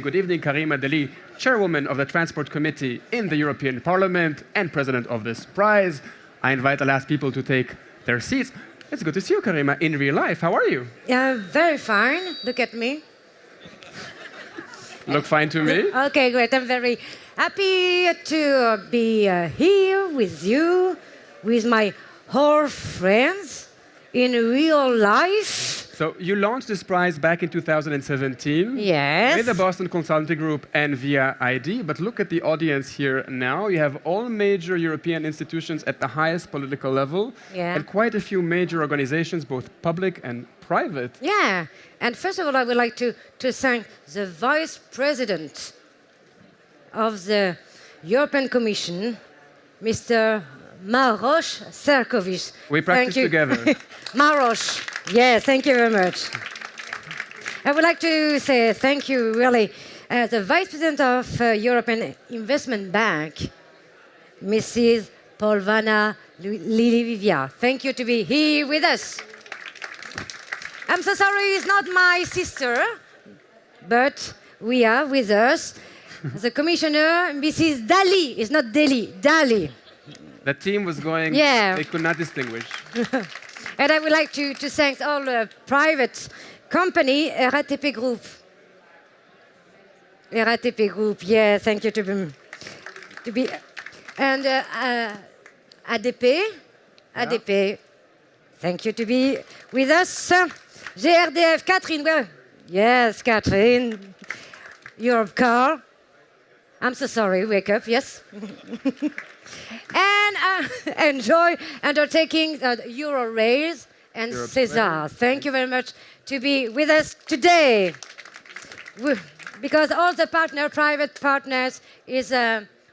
Good evening, Helena Dalli, Chairwoman of the Transport Committee in the European Parliament and President of this prize. I invite the last people to take their seats. It's good to see you, Helena, in real life. How are you? Very fine. Look at me. Look fine to me. Okay, great. I'm very happy to be here with you, with my whole friends in real life. So you launched this prize back in 2017 Yes. with the Boston Consulting Group and via ID. But look at the audience here now. You have all major European institutions at the highest political level and quite a few major organizations, both public and private. Yeah. And first of all, I would like to thank the Vice President of the European Commission, Mr. Maroš Šefčovič. We practiced together. Maroš, yeah, thank you very much. I would like to say thank you, really, as the Vice President of European Investment Bank, Mrs. Polvana Lilivia. Thank you to be here with us. I'm so sorry it's not my sister, but we are with us. The Commissioner, Mrs. Dalli, it's not Dalli, Dalli. The team was going, they could not distinguish. And I would like to thank all the private company, RATP Group. RATP Group, yeah, thank you to be and ADP, thank you to be with us. GRDF, Catherine, well, yes, Catherine, your car. I'm so sorry, wake up, yes. And enjoy undertaking Euro Race and César. Thank you very much to be with us today. Because all the private partners is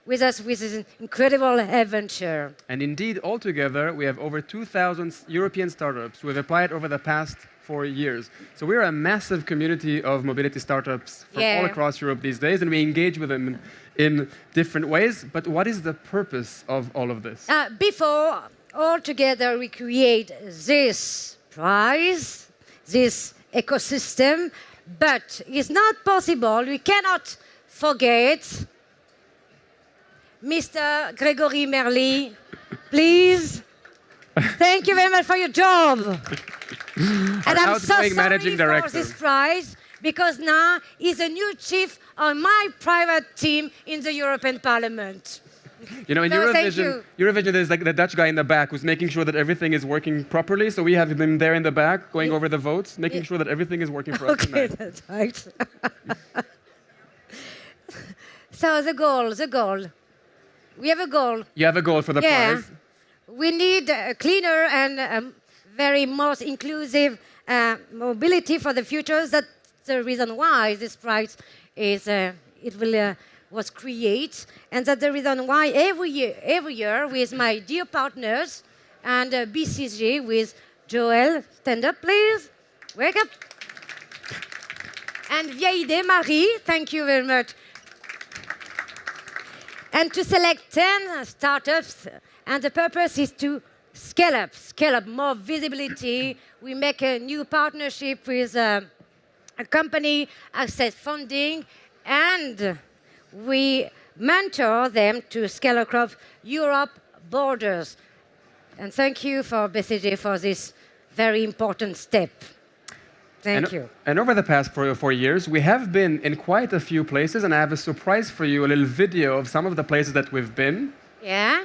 with us with this incredible adventure. And indeed, altogether, we have over 2,000 European startups who have applied over the past 4 years. So we're a massive community of mobility startups from all across Europe these days, and we engage with them in different ways. But what is the purpose of all of this? Before, all together, we create this prize, this ecosystem, but it's not possible. We cannot forget Mr. Gregory Merli. Please. Thank you very much for your job. And I'm so sorry for this prize, because now he's a new chief on my private team in the European Parliament. You know, in Eurovision, there's like the Dutch guy in the back who's making sure that everything is working properly. So we have him there in the back, going over the votes, making sure that everything is working for us tonight. Okay, that's right. So the goal. We have a goal. You have a goal for the prize? We need a cleaner and very most inclusive mobility for the future. That's the reason why this prize is was created, and that's the reason why every year with my dear partners and BCG with Joël, stand up please, wake up, and Vieille Idée Marie, thank you very much, and to select 10 startups, and the purpose is to scale up more visibility. We make a new partnership with a company, access funding, and we mentor them to scale across Europe borders. And thank you for BCG for this very important step. Thank you. And over the past 4 years, we have been in quite a few places, and I have a surprise for you, a little video of some of the places that we've been. Yeah.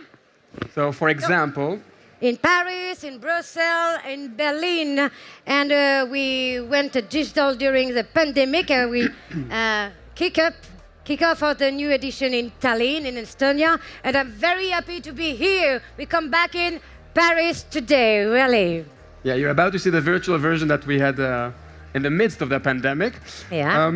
So, for example, in Paris, in Brussels, in Berlin, and we went digital during the pandemic, and we kick off the new edition in Tallinn, in Estonia, and I'm very happy to be here. We come back in Paris today, really. Yeah, you're about to see the virtual version that we had in the midst of the pandemic. Yeah.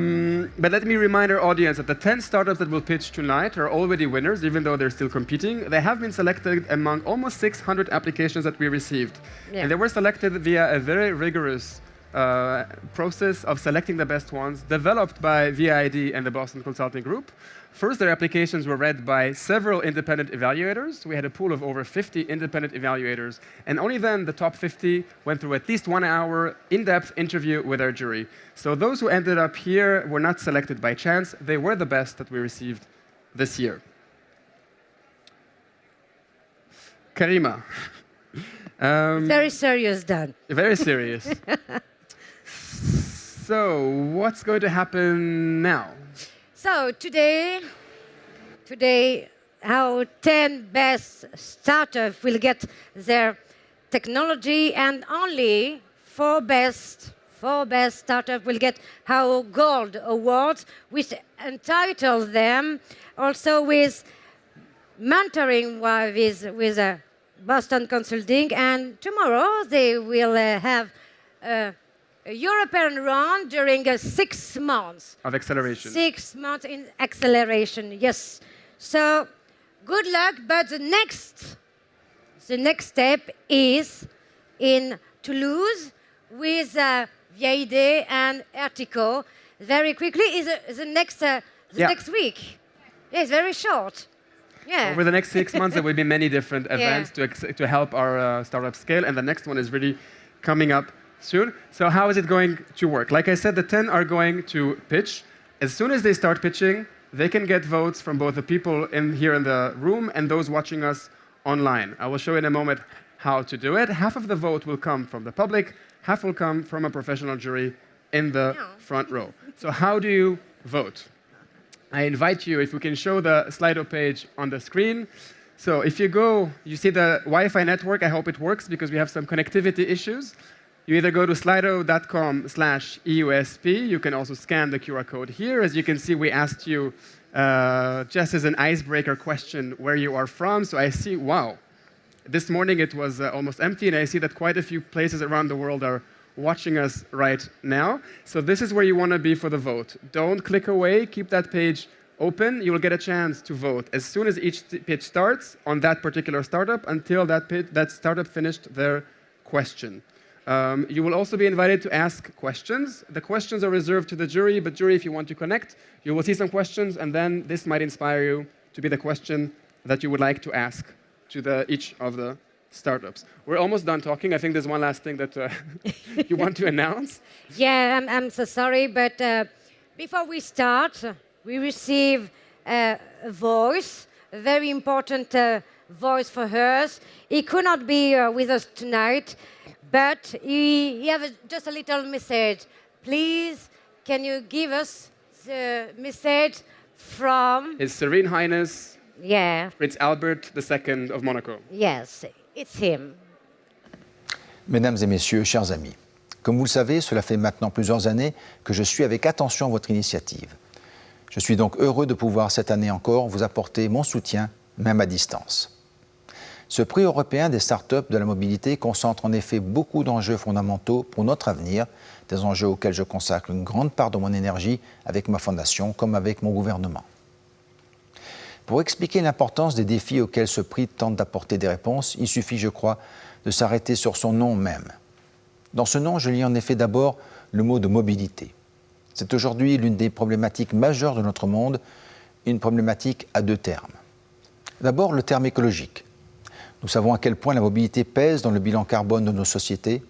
But let me remind our audience that the 10 startups that will pitch tonight are already winners, even though they're still competing. They have been selected among almost 600 applications that we received. Yeah. And they were selected via a very rigorous process of selecting the best ones, developed by VID and the Boston Consulting Group. First, their applications were read by several independent evaluators. We had a pool of over 50 independent evaluators, and only then the top 50 went through at least 1 hour in-depth interview with our jury. So those who ended up here were not selected by chance. They were the best that we received this year. Karima. Very serious, Dan. Very serious. So, what's going to happen now? So, today, our 10 best startups will get their technology, and only 4 best startups will get our Gold Awards, which entitle them also with mentoring with Boston Consulting, and tomorrow they will have a European round during 6 months. Of acceleration. 6 months in acceleration, yes. So good luck, but the next step is in Toulouse with VID and Ertico. Very quickly is the next week. Yes, very short. Yeah. Over the next 6 months, there will be many different events to help our startup scale, and the next one is really coming up soon. So how is it going to work? Like I said, the 10 are going to pitch. As soon as they start pitching, they can get votes from both the people here in the room and those watching us online. I will show you in a moment how to do it. Half of the vote will come from the public, half will come from a professional jury in the front row. So how do you vote? I invite you, if we can show the Slido page on the screen. So if you go, you see the Wi-Fi network. I hope it works because we have some connectivity issues. You either go to slido.com/EUSP. You can also scan the QR code here. As you can see, we asked you, just as an icebreaker question, where you are from. So I see, wow, this morning it was almost empty, and I see that quite a few places around the world are watching us right now. So this is where you want to be for the vote. Don't click away. Keep that page open. You will get a chance to vote as soon as each pitch starts on that particular startup until that startup finished their question. You will also be invited to ask questions. The questions are reserved to the jury, but jury, if you want to connect, you will see some questions, and then this might inspire you to be the question that you would like to ask to each of the startups. We're almost done talking. I think there's one last thing that you want to announce. Yeah, I'm so sorry, but before we start, we receive a voice, a very important voice for us. He could not be with us tonight, but he has just a little message. Please, can you give us the message from His Serene Highness Prince Albert II of Monaco. Yes, it's him. Mesdames et messieurs, chers amis, comme vous le savez, cela fait maintenant plusieurs années que je suis avec attention votre initiative. Je suis donc heureux de pouvoir cette année encore vous apporter mon soutien, même à distance. Ce prix européen des startups de la mobilité concentre en effet beaucoup d'enjeux fondamentaux pour notre avenir, des enjeux auxquels je consacre une grande part de mon énergie avec ma fondation comme avec mon gouvernement. Pour expliquer l'importance des défis auxquels ce prix tente d'apporter des réponses, il suffit, je crois, de s'arrêter sur son nom même. Dans ce nom, je lis en effet d'abord le mot de mobilité. C'est aujourd'hui l'une des problématiques majeures de notre monde, une problématique à 2 termes. D'abord, le terme écologique. Nous savons à quel point la mobilité pèse dans le bilan carbone de nos sociétés,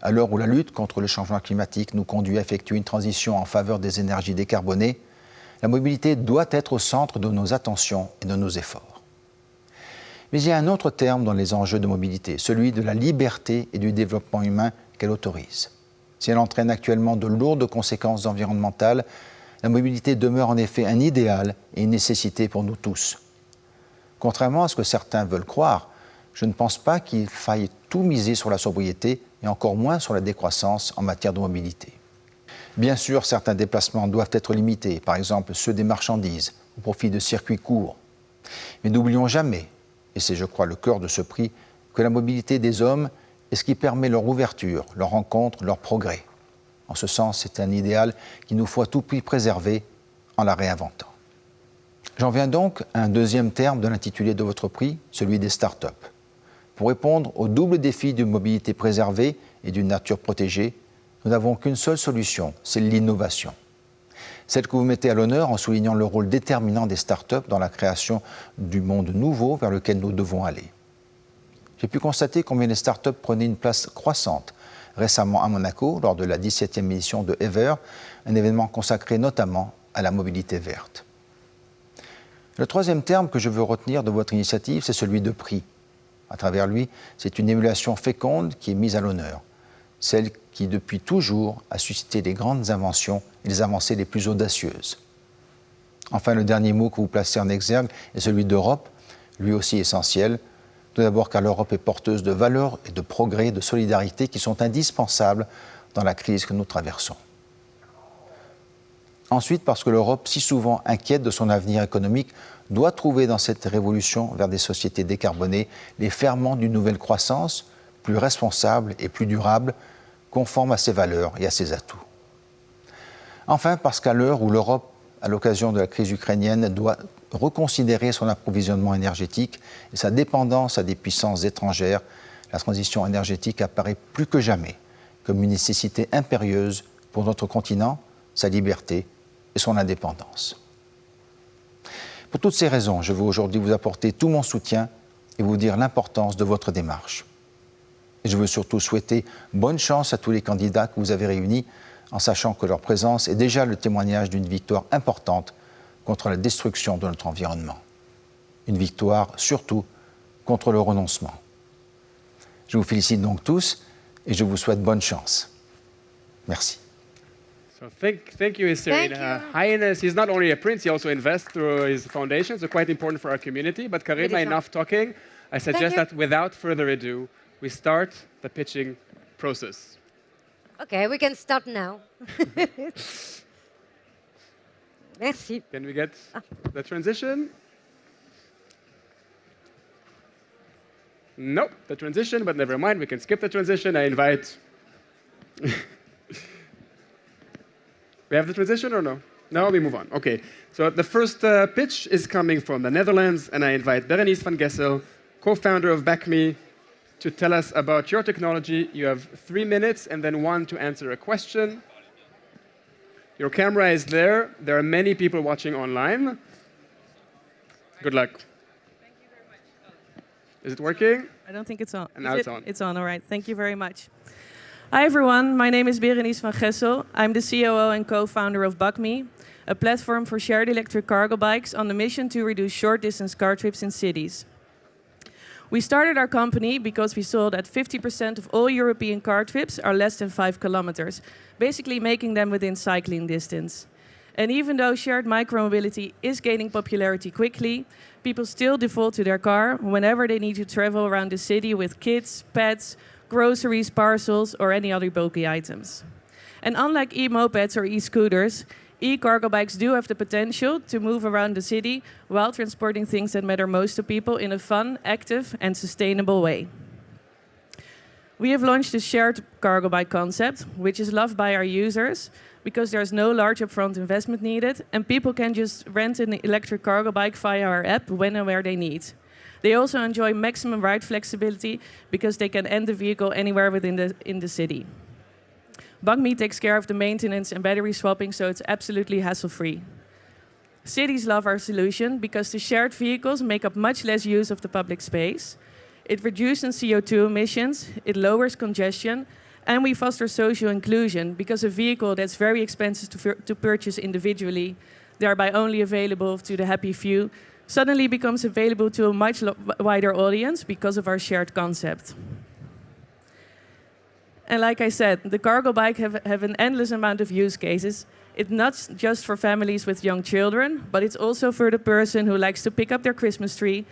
à l'heure où la lutte contre le changement climatique nous conduit à effectuer une transition en faveur des énergies décarbonées. La mobilité doit être au centre de nos attentions et de nos efforts. Mais il y a un autre terme dans les enjeux de mobilité, celui de la liberté et du développement humain qu'elle autorise. Si elle entraîne actuellement de lourdes conséquences environnementales, la mobilité demeure en effet un idéal et une nécessité pour nous tous. Contrairement à ce que certains veulent croire, je ne pense pas qu'il faille tout miser sur la sobriété et encore moins sur la décroissance en matière de mobilité. Bien sûr, certains déplacements doivent être limités, par exemple ceux des marchandises, au profit de circuits courts. Mais n'oublions jamais, et c'est je crois le cœur de ce prix, que la mobilité des hommes est ce qui permet leur ouverture, leur rencontre, leur progrès. En ce sens, c'est un idéal qu'il nous faut à tout prix préserver en la réinventant. J'en viens donc à un deuxième terme de l'intitulé de votre prix, celui des startups. Pour répondre au double défi d'une mobilité préservée et d'une nature protégée, nous n'avons qu'une seule solution, c'est l'innovation. Celle que vous mettez à l'honneur en soulignant le rôle déterminant des startups dans la création du monde nouveau vers lequel nous devons aller. J'ai pu constater combien les startups prenaient une place croissante récemment à Monaco lors de la 17e édition de Ever, un événement consacré notamment à la mobilité verte. Le troisième terme que je veux retenir de votre initiative, c'est celui de prix. À travers lui, c'est une émulation féconde qui est mise à l'honneur, celle qui, depuis toujours, a suscité les grandes inventions et les avancées les plus audacieuses. Enfin, le dernier mot que vous placez en exergue est celui d'Europe, lui aussi essentiel. Tout d'abord car l'Europe est porteuse de valeurs et de progrès, de solidarité qui sont indispensables dans la crise que nous traversons. Ensuite, parce que l'Europe, si souvent inquiète de son avenir économique, doit trouver dans cette révolution vers des sociétés décarbonées les ferments d'une nouvelle croissance, plus responsable et plus durable, conforme à ses valeurs et à ses atouts. Enfin, parce qu'à l'heure où l'Europe, à l'occasion de la crise ukrainienne, doit reconsidérer son approvisionnement énergétique et sa dépendance à des puissances étrangères, la transition énergétique apparaît plus que jamais comme une nécessité impérieuse pour notre continent, sa liberté et son indépendance. Pour toutes ces raisons, je veux aujourd'hui vous apporter tout mon soutien et vous dire l'importance de votre démarche. Et je veux surtout souhaiter bonne chance à tous les candidats que vous avez réunis, en sachant que leur présence est déjà le témoignage d'une victoire importante contre la destruction de notre environnement. Une victoire surtout contre le renoncement. Je vous félicite donc tous et je vous souhaite bonne chance. Merci. So thank you, Serena. Highness, he's not only a prince, he also invests through his foundation, so quite important for our community. But Karima, enough talking. I suggest that without further ado, we start the pitching process. Okay, we can start now. Merci. Can we get the transition? Nope, the transition, but never mind, we can skip the transition. I invite... We have the transition or no? No, we move on. Okay, so the first pitch is coming from the Netherlands, and I invite Berenice van Gessel, co-founder of BAQME, to tell us about your technology. You have 3 minutes and then 1 to answer a question. Your camera is there. There are many people watching online. Good luck. Thank you very much. Is it working? I don't think it's on. And now it's on. It's on, all right. Thank you very much. Hi, everyone. My name is Berenice van Gessel. I'm the COO and co-founder of BAQME, a platform for shared electric cargo bikes on the mission to reduce short-distance car trips in cities. We started our company because we saw that 50% of all European car trips are less than 5 kilometers, basically making them within cycling distance. And even though shared micromobility is gaining popularity quickly, people still default to their car whenever they need to travel around the city with kids, pets, groceries, parcels, or any other bulky items. And unlike e-mopeds or e-scooters, e-cargo bikes do have the potential to move around the city while transporting things that matter most to people in a fun, active, and sustainable way. We have launched the shared cargo bike concept, which is loved by our users because there's no large upfront investment needed, and people can just rent an electric cargo bike via our app when and where they need. They also enjoy maximum ride flexibility because they can end the vehicle anywhere within the city. BAQME takes care of the maintenance and battery swapping, so it's absolutely hassle-free. Cities love our solution because the shared vehicles make up much less use of the public space. It reduces CO2 emissions, it lowers congestion, and we foster social inclusion because a vehicle that's very expensive to purchase individually, thereby only available to the happy few, suddenly becomes available to a much wider audience because of our shared concept. And like I said, the cargo bike have an endless amount of use cases. It's not just for families with young children, but it's also for the person who likes to pick up their Christmas tree,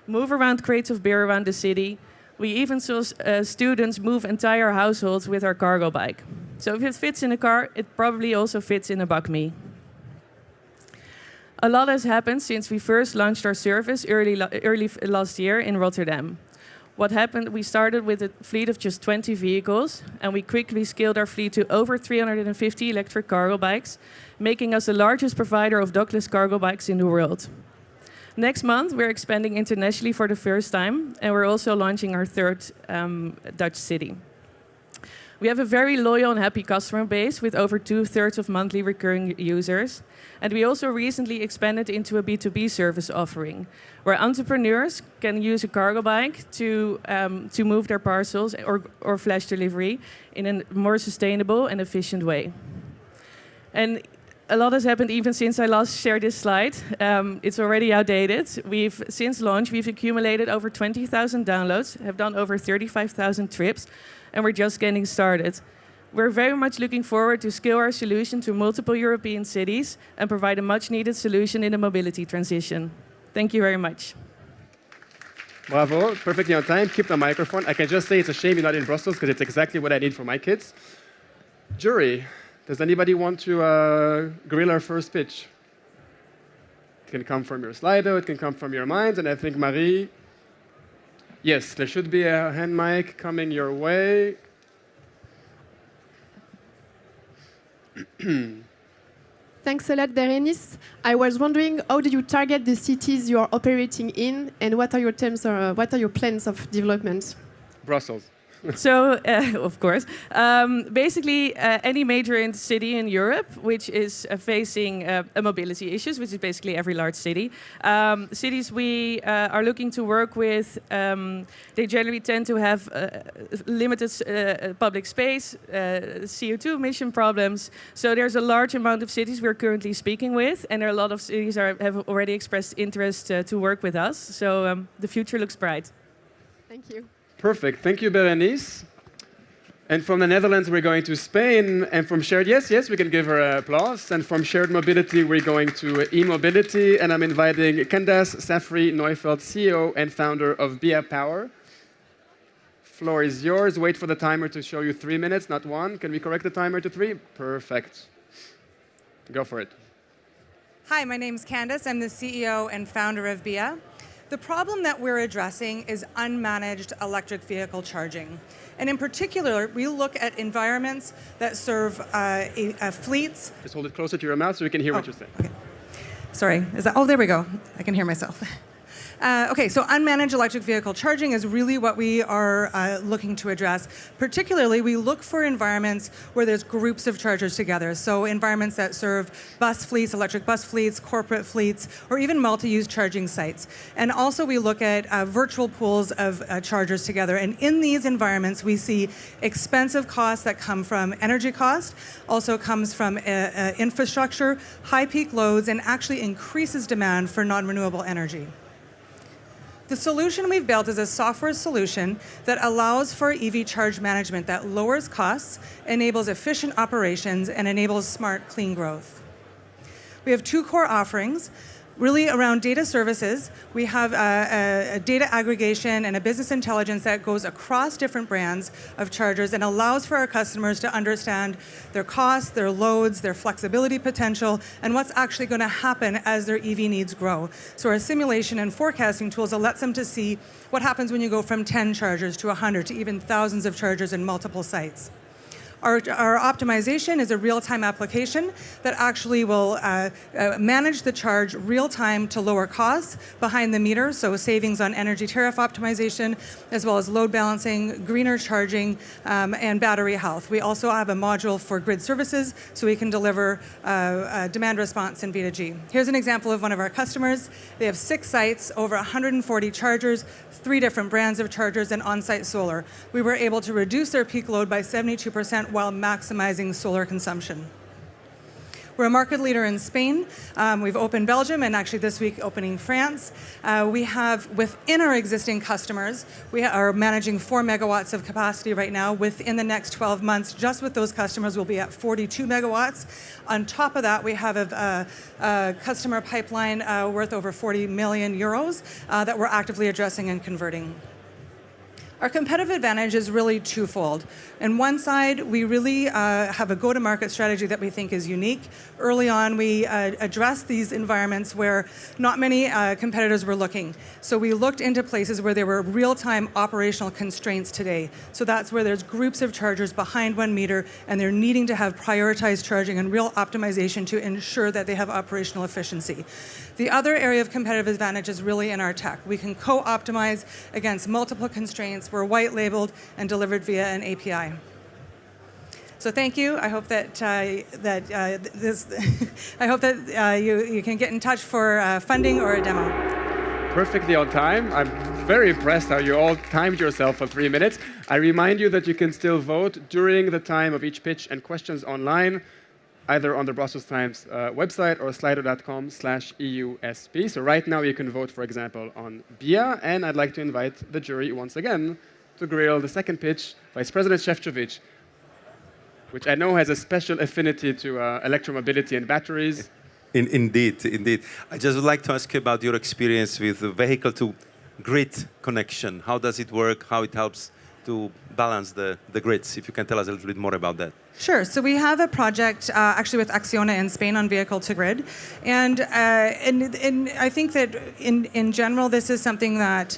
move around crates of beer around the city. We even saw students move entire households with our cargo bike. So if it fits in a car, it probably also fits in a BAQME. A lot has happened since we first launched our service early last year in Rotterdam. What happened, we started with a fleet of just 20 vehicles, and we quickly scaled our fleet to over 350 electric cargo bikes, making us the largest provider of dockless cargo bikes in the world. Next month, we're expanding internationally for the first time, and we're also launching our third Dutch city. We have a very loyal and happy customer base with over 2/3 of monthly recurring users. And we also recently expanded into a B2B service offering, where entrepreneurs can use a cargo bike to move their parcels or flash delivery in a more sustainable and efficient way. And a lot has happened even since I last shared this slide. It's already outdated. Since launch, we've accumulated over 20,000 downloads, have done over 35,000 trips, and we're just getting started. We're very much looking forward to scale our solution to multiple European cities and provide a much-needed solution in the mobility transition. Thank you very much. Bravo, perfectly on time. Keep the microphone. I can just say it's a shame you're not in Brussels because it's exactly what I need for my kids. Jury, does anybody want to grill our first pitch? It can come from your Slido, it can come from your minds, and I think Marie, yes, there should be a hand mic coming your way. Thanks a lot, Berenice. I was wondering, how do you target the cities you are operating in, and what are your plans of development? Brussels. So, of course, basically any major city in Europe which is facing mobility issues, which is basically every large city. Cities we are looking to work with, they generally tend to have limited public space, CO2 emission problems. So there's a large amount of cities we're currently speaking with, and there are a lot of cities have already expressed interest to work with us. So the future looks bright. Thank you. Perfect. Thank you, Berenice. And from the Netherlands, we're going to Spain. And from shared, yes, we can give her applause. And from shared mobility, we're going to e-mobility. And I'm inviting Candace Safri-Neufeld, CEO and founder of BIA Power. Floor is yours. Wait for the timer to show you 3 minutes, not 1. Can we correct the timer to 3? Perfect. Go for it. Hi, my name's Candace. I'm the CEO and founder of BIA. The problem that we're addressing is unmanaged electric vehicle charging. And in particular, we look at environments that serve fleets. Just hold it closer to your mouth so we can hear what you're saying. Okay. Sorry, oh, there we go. I can hear myself. Okay, so unmanaged electric vehicle charging is really what we are looking to address. Particularly, we look for environments where there's groups of chargers together. So environments that serve bus fleets, electric bus fleets, corporate fleets, or even multi-use charging sites. And also we look at virtual pools of chargers together. And in these environments, we see expensive costs that come from energy cost, also comes from infrastructure, high peak loads, and actually increases demand for non-renewable energy. The solution we've built is a software solution that allows for EV charge management that lowers costs, enables efficient operations, and enables smart, clean growth. We have 2 core offerings. Really around data services, we have a data aggregation and a business intelligence that goes across different brands of chargers and allows for our customers to understand their costs, their loads, their flexibility potential, and what's actually going to happen as their EV needs grow. So our simulation and forecasting tools lets them to see what happens when you go from 10 chargers to 100 to even thousands of chargers in multiple sites. Our optimization is a real-time application that actually will manage the charge real-time to lower costs behind the meter, so savings on energy tariff optimization, as well as load balancing, greener charging, and battery health. We also have a module for grid services, so we can deliver demand response in V2G. Here's an example of one of our customers. They have 6 sites, over 140 chargers, 3 different brands of chargers, and on-site solar. We were able to reduce their peak load by 72% while maximizing solar consumption. We're a market leader in Spain. We've opened Belgium, and actually this week opening France. We have, within our existing customers, we are managing 4 megawatts of capacity right now. Within the next 12 months, just with those customers, we'll be at 42 megawatts. On top of that, we have a customer pipeline worth over 40 million euros that we're actively addressing and converting. Our competitive advantage is really twofold. On one side, we really have a go-to-market strategy that we think is unique. Early on, we addressed these environments where not many competitors were looking. So we looked into places where there were real-time operational constraints today. So that's where there's groups of chargers behind 1 meter, and they're needing to have prioritized charging and real optimization to ensure that they have operational efficiency. The other area of competitive advantage is really in our tech. We can co-optimize against multiple constraints. We're white-labeled and delivered via an API. So thank you. I hope that I hope that you can get in touch for funding or a demo. Perfectly on time. I'm very impressed how you all timed yourself for 3 minutes. I remind you that you can still vote during the time of each pitch and questions online, either on the Brussels Times website or slido.com/EUSP. So right now you can vote, for example, on BIA, and I'd like to invite the jury once again to grill the second pitch, Vice President Šefčovič, which I know has a special affinity to electromobility and batteries. Indeed, indeed. I just would like to ask you about your experience with the vehicle-to-grid connection. How does it work? How it helps to balance the grids? If you can tell us a little bit more about that. Sure. So we have a project actually with Acciona in Spain on vehicle-to-grid. And I think that in general, this is something that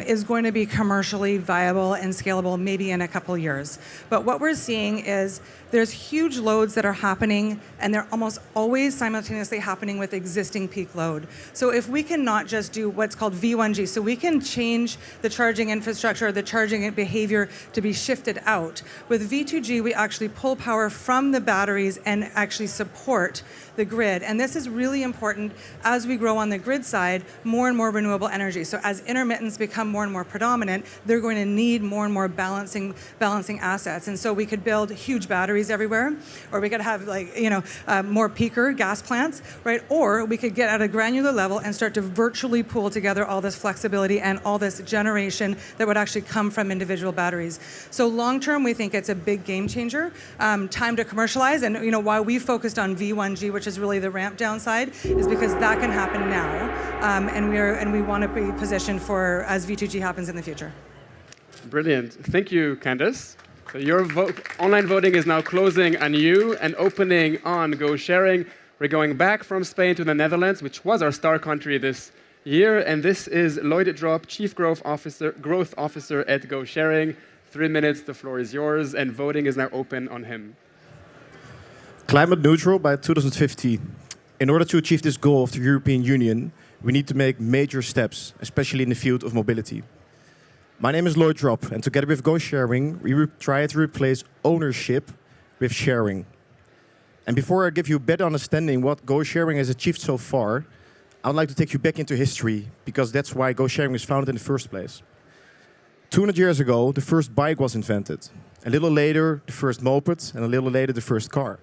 is going to be commercially viable and scalable maybe in a couple years. But what we're seeing is there's huge loads that are happening, and they're almost always simultaneously happening with existing peak load. So if we can not just do what's called V1G, so we can change the charging infrastructure, the charging behavior to be shifted out. With V2G, we actually pull power from the batteries and actually support the grid. And this is really important as we grow on the grid side, more and more renewable energy. So as intermittents become more and more predominant, they're going to need more and more balancing assets. And so we could build huge batteries everywhere, or we could have more peaker gas plants, right? Or we could get at a granular level and start to virtually pool together all this flexibility and all this generation that would actually come from individual batteries. So long term, we think it's a big game changer. Time to commercialize, and why we focused on V1G, which is really the ramp down side, is because that can happen now, and we want to be positioned for as V2G happens in the future. Brilliant. Thank you, Candice. So your online voting is now closing on you and opening on Go Sharing. We're going back from Spain to the Netherlands, which was our star country this year, and this is Lloyd Drop, Chief Growth Officer at Go Sharing. 3 minutes, the floor is yours, and voting is now open on him. Climate neutral by 2050. In order to achieve this goal of the European Union, we need to make major steps, especially in the field of mobility. My name is Lloyd Drop, and together with Go Sharing, we try to replace ownership with sharing. And before I give you a better understanding what Go Sharing has achieved so far, I would like to take you back into history, because that's why Go Sharing was founded in the first place. 200 years ago, the first bike was invented. A little later, the first moped, and a little later, the first car.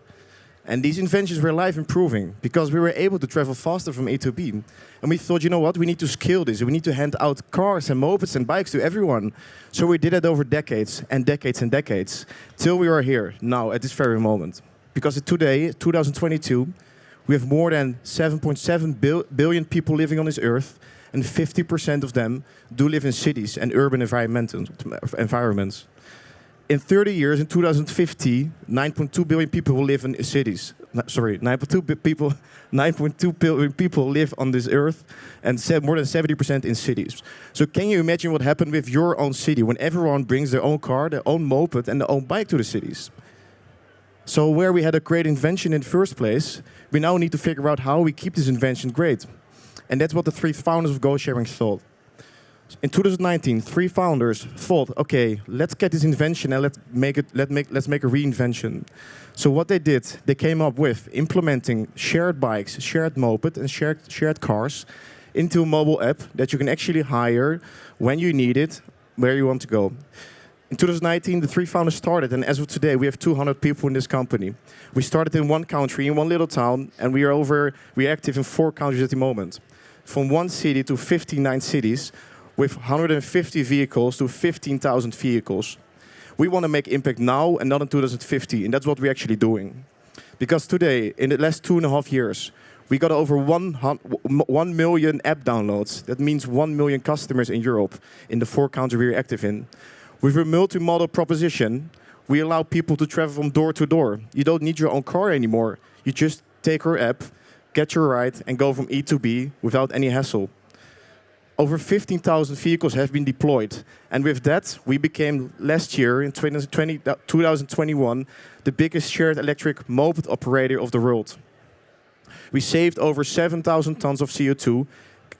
And these inventions were life improving because we were able to travel faster from A to B. And we thought, you know what, we need to scale this. We need to hand out cars and mopeds and bikes to everyone. So we did it over decades and decades and decades, till we are here now at this very moment. Because today, 2022, we have more than 7.7 billion people living on this earth, and 50% of them do live in cities and urban environments. In 30 years, in 2050, 9.2 billion people will live in cities. Sorry, 9.2 billion people live on this earth, and more than 70% in cities. So can you imagine what happened with your own city when everyone brings their own car, their own moped, and their own bike to the cities? So where we had a great invention in the first place, we now need to figure out how we keep this invention great. And that's what the 3 founders of Go Sharing thought. In 2019, 3 founders thought, okay, let's get this invention and let's make a reinvention. So what they did, they came up with implementing shared bikes, shared moped, and shared cars into a mobile app that you can actually hire when you need it, where you want to go. In 2019, the 3 founders started, and as of today, we have 200 people in this company. We started in 1 country, in 1 little town, and we're active in 4 countries at the moment. From 1 city to 59 cities, with 150 vehicles to 15,000 vehicles. We want to make impact now and not in 2050, and that's what we're actually doing. Because today, in the last 2.5 years, we got over 1 million app downloads. That means 1 million customers in Europe, in the 4 countries we're active in. With a multi-modal proposition, we allow people to travel from door to door. You don't need your own car anymore. You just take our app, get your ride, and go from E to B without any hassle. Over 15,000 vehicles have been deployed. And with that, we became, last year, in 2021, the biggest shared electric moped operator of the world. We saved over 7,000 tons of CO2,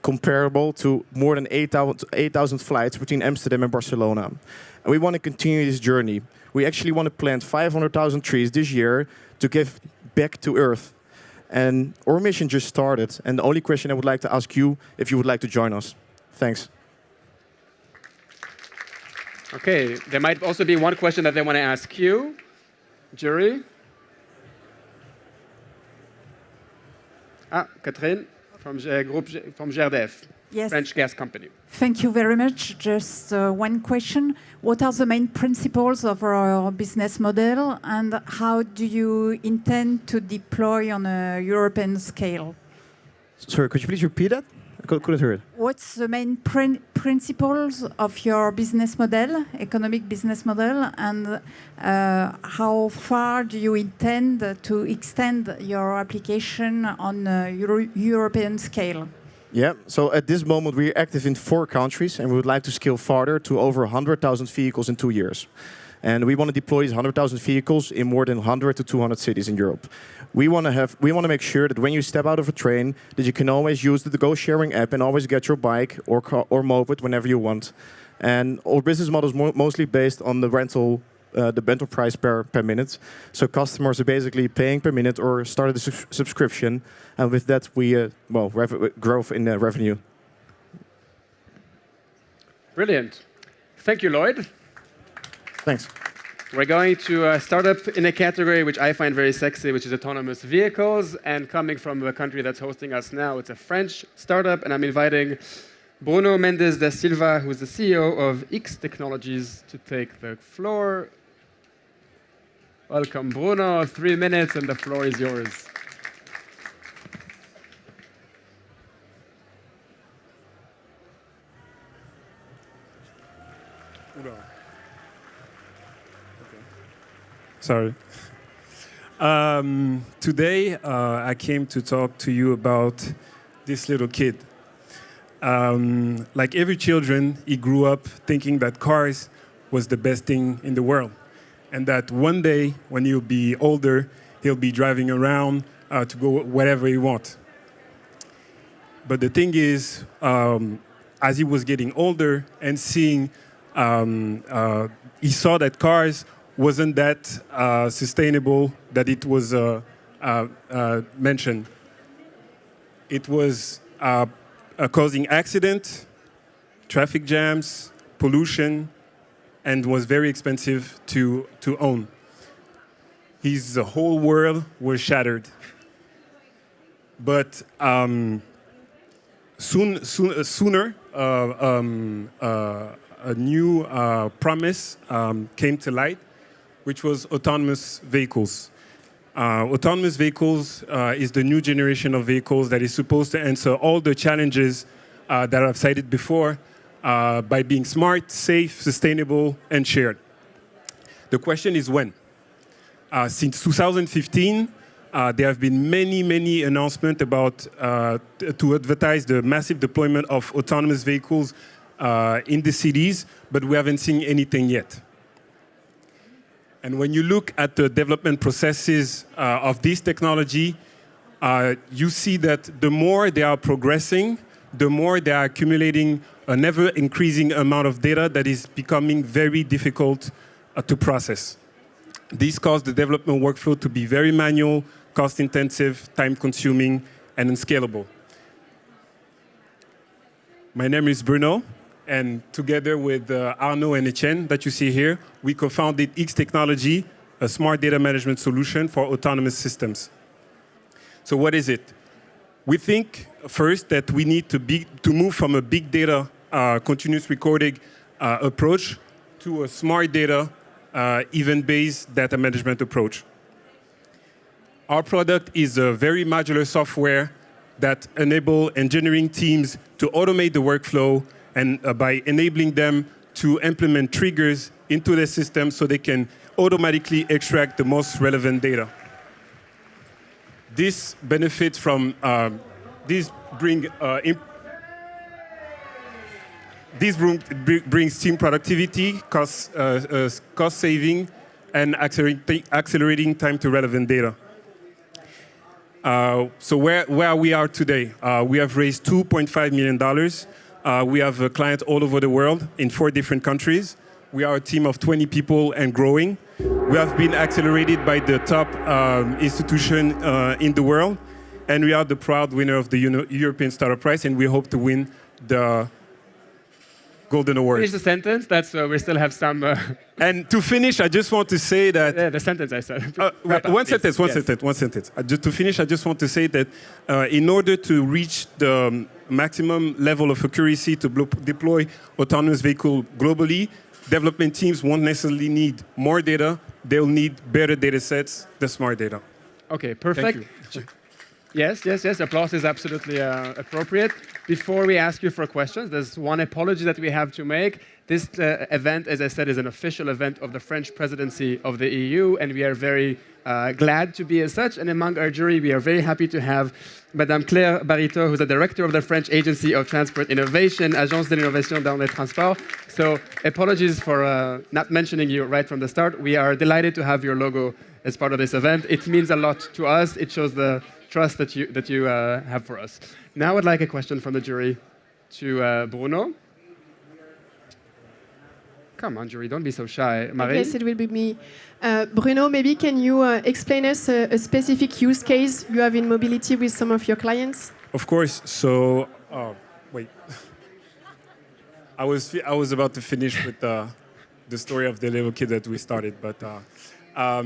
comparable to more than 8,000 flights between Amsterdam and Barcelona. And we want to continue this journey. We actually want to plant 500,000 trees this year to give back to Earth. And our mission just started. And the only question I would like to ask you, if you would like to join us. Thanks. Okay, there might also be one question that they want to ask you. Jury? Catherine from GRDF, yes. French gas company. Thank you very much. Just one question. What are the main principles of our business model and how do you intend to deploy on a European scale? Sorry, could you please repeat that? I couldn't hear it. What's the main principles of your business model, economic business model, and how far do you intend to extend your application on a European scale? Yeah, so at this moment we're active in 4 countries and we would like to scale farther to over 100,000 vehicles in 2 years. And we want to deploy these 100,000 vehicles in more than 100 to 200 cities in Europe. We want to make sure that when you step out of a train, that you can always use the Go Sharing app and always get your bike or car or moped whenever you want. And our business model is mostly based on the rental price per minute. So customers are basically paying per minute or started a subscription, and with that we growth in revenue. Brilliant. Thank you, Lloyd. Thanks. We're going to start up in a category which I find very sexy, which is autonomous vehicles. And coming from the country that's hosting us now, it's a French startup. And I'm inviting Bruno Mendes da Silva, who is the CEO of X Technologies, to take the floor. Welcome, Bruno. 3 minutes, and the floor is yours. Sorry. Today, I came to talk to you about this little kid. Like every children, he grew up thinking that cars was the best thing in the world. And that one day, when he'll be older, he'll be driving around to go wherever he wants. But the thing is, as he was getting older and seeing, he saw that cars wasn't that sustainable that it was mentioned. It was causing accidents, traffic jams, pollution, and was very expensive to own. His whole world was shattered. But sooner, a new promise came to light, which was autonomous vehicles. Autonomous vehicles is the new generation of vehicles that is supposed to answer all the challenges that I've cited before by being smart, safe, sustainable, and shared. The question is when. Since 2015, there have been many announcements about to advertise the massive deployment of autonomous vehicles in the cities, but we haven't seen anything yet. And when you look at the development processes of this technology, you see that the more they are progressing, the more they are accumulating an ever-increasing amount of data that is becoming very difficult to process. This caused the development workflow to be very manual, cost-intensive, time-consuming, and unscalable. My name is Bruno. And together with Arnaud and Etienne, that you see here, we co-founded X Technology, a smart data management solution for autonomous systems. So what is it? We think, first, that we need to move from a big data continuous recording approach to a smart data event-based data management approach. Our product is a very modular software that enables engineering teams to automate the workflow and by enabling them to implement triggers into the system so they can automatically extract the most relevant data. This benefits from, brings team productivity, cost saving, and accelerating time to relevant data. So where we are today, we have raised $2.5 million. We have a client all over the world in 4 different countries. We are a team of 20 people and growing. We have been accelerated by the top institution in the world. And we are the proud winner of the European Startup Prize, and we hope to win the Golden Award. Finish the sentence. That's we still have some. And to finish, I just want to say that. Yeah, the sentence I said. One sentence. To finish, I just want to say that in order to reach the maximum level of accuracy to deploy autonomous vehicle globally, development teams won't necessarily need more data. They'll need better data sets, the smart data. Okay, perfect. Yes. Applause is absolutely appropriate. Before we ask you for questions, there's one apology that we have to make. This event, as I said, is an official event of the French presidency of the EU, and we are very glad to be as such. And among our jury, we are very happy to have Madame Claire Barito, who's the director of the French Agency of Transport Innovation, Agence de l'Innovation dans les Transports. So apologies for not mentioning you right from the start. We are delighted to have your logo as part of this event. It means a lot to us. It shows the trust that you have for us. Now I'd like a question from the jury to Bruno. Come on, jury, don't be so shy. Marie? Yes, it will be me. Bruno, maybe can you explain us a specific use case you have in mobility with some of your clients? Of course. So, wait. I was about to finish with the story of the little kid that we started, but our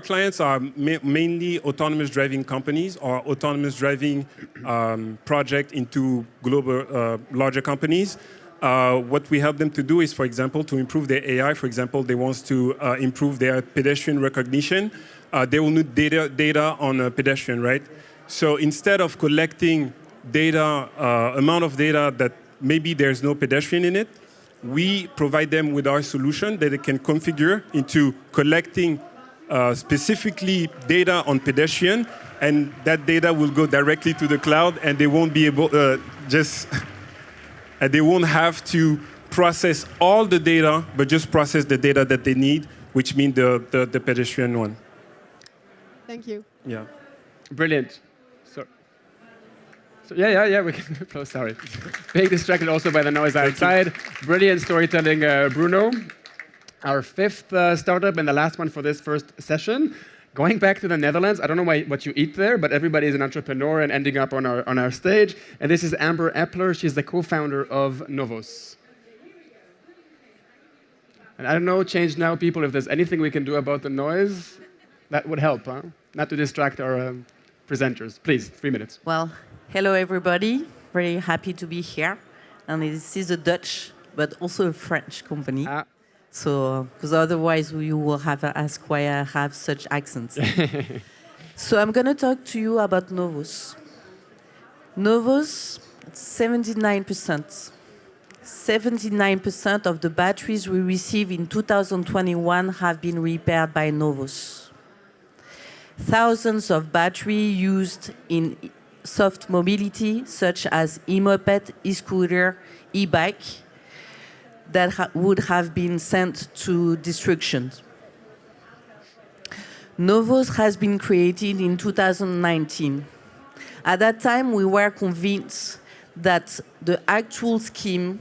clients are mainly autonomous driving companies or autonomous driving project into global larger companies. What we help them to do is, for example, to improve their AI. For example, they want to improve their pedestrian recognition. They will need data on a pedestrian, right? So instead of collecting data, amount of data that maybe there's no pedestrian in it, we provide them with our solution that they can configure into collecting specifically data on pedestrian, and that data will go directly to the cloud, and they won't be able and they won't have to process all the data, but just process the data that they need, which means the pedestrian one. Thank you. Yeah. Brilliant. So yeah, we can close, sorry. Being distracted also by the noise outside. Brilliant storytelling, Bruno. Our 5th startup and the last one for this first session. Going back to the Netherlands, I don't know what you eat there, but everybody is an entrepreneur and ending up on our stage. And this is Amber Epler. She's the co-founder of Novos. And I don't know, Change Now people, if there's anything we can do about the noise, that would help, huh? Not to distract our presenters. Please, 3 minutes. Well, hello everybody. Very happy to be here. And this is a Dutch, but also a French company. So, because otherwise you will have to ask why I have such accents. So I'm going to talk to you about Novos. Novos, 79%. 79% of the batteries we receive in 2021 have been repaired by Novos. Thousands of batteries used in soft mobility, such as e-moped, e-scooter, e-bike, that would have been sent to destruction. Novos has been created in 2019. At that time, we were convinced that the actual scheme,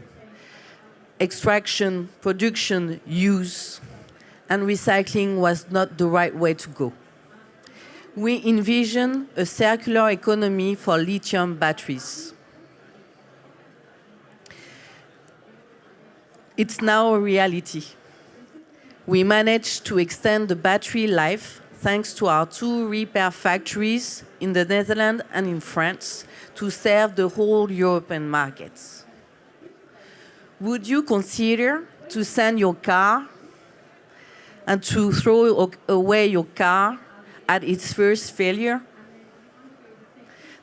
extraction, production, use, and recycling was not the right way to go. We envision a circular economy for lithium batteries. It's now a reality. We managed to extend the battery life thanks to our 2 repair factories in the Netherlands and in France to serve the whole European markets. Would you consider to send your car and to throw away your car at its first failure?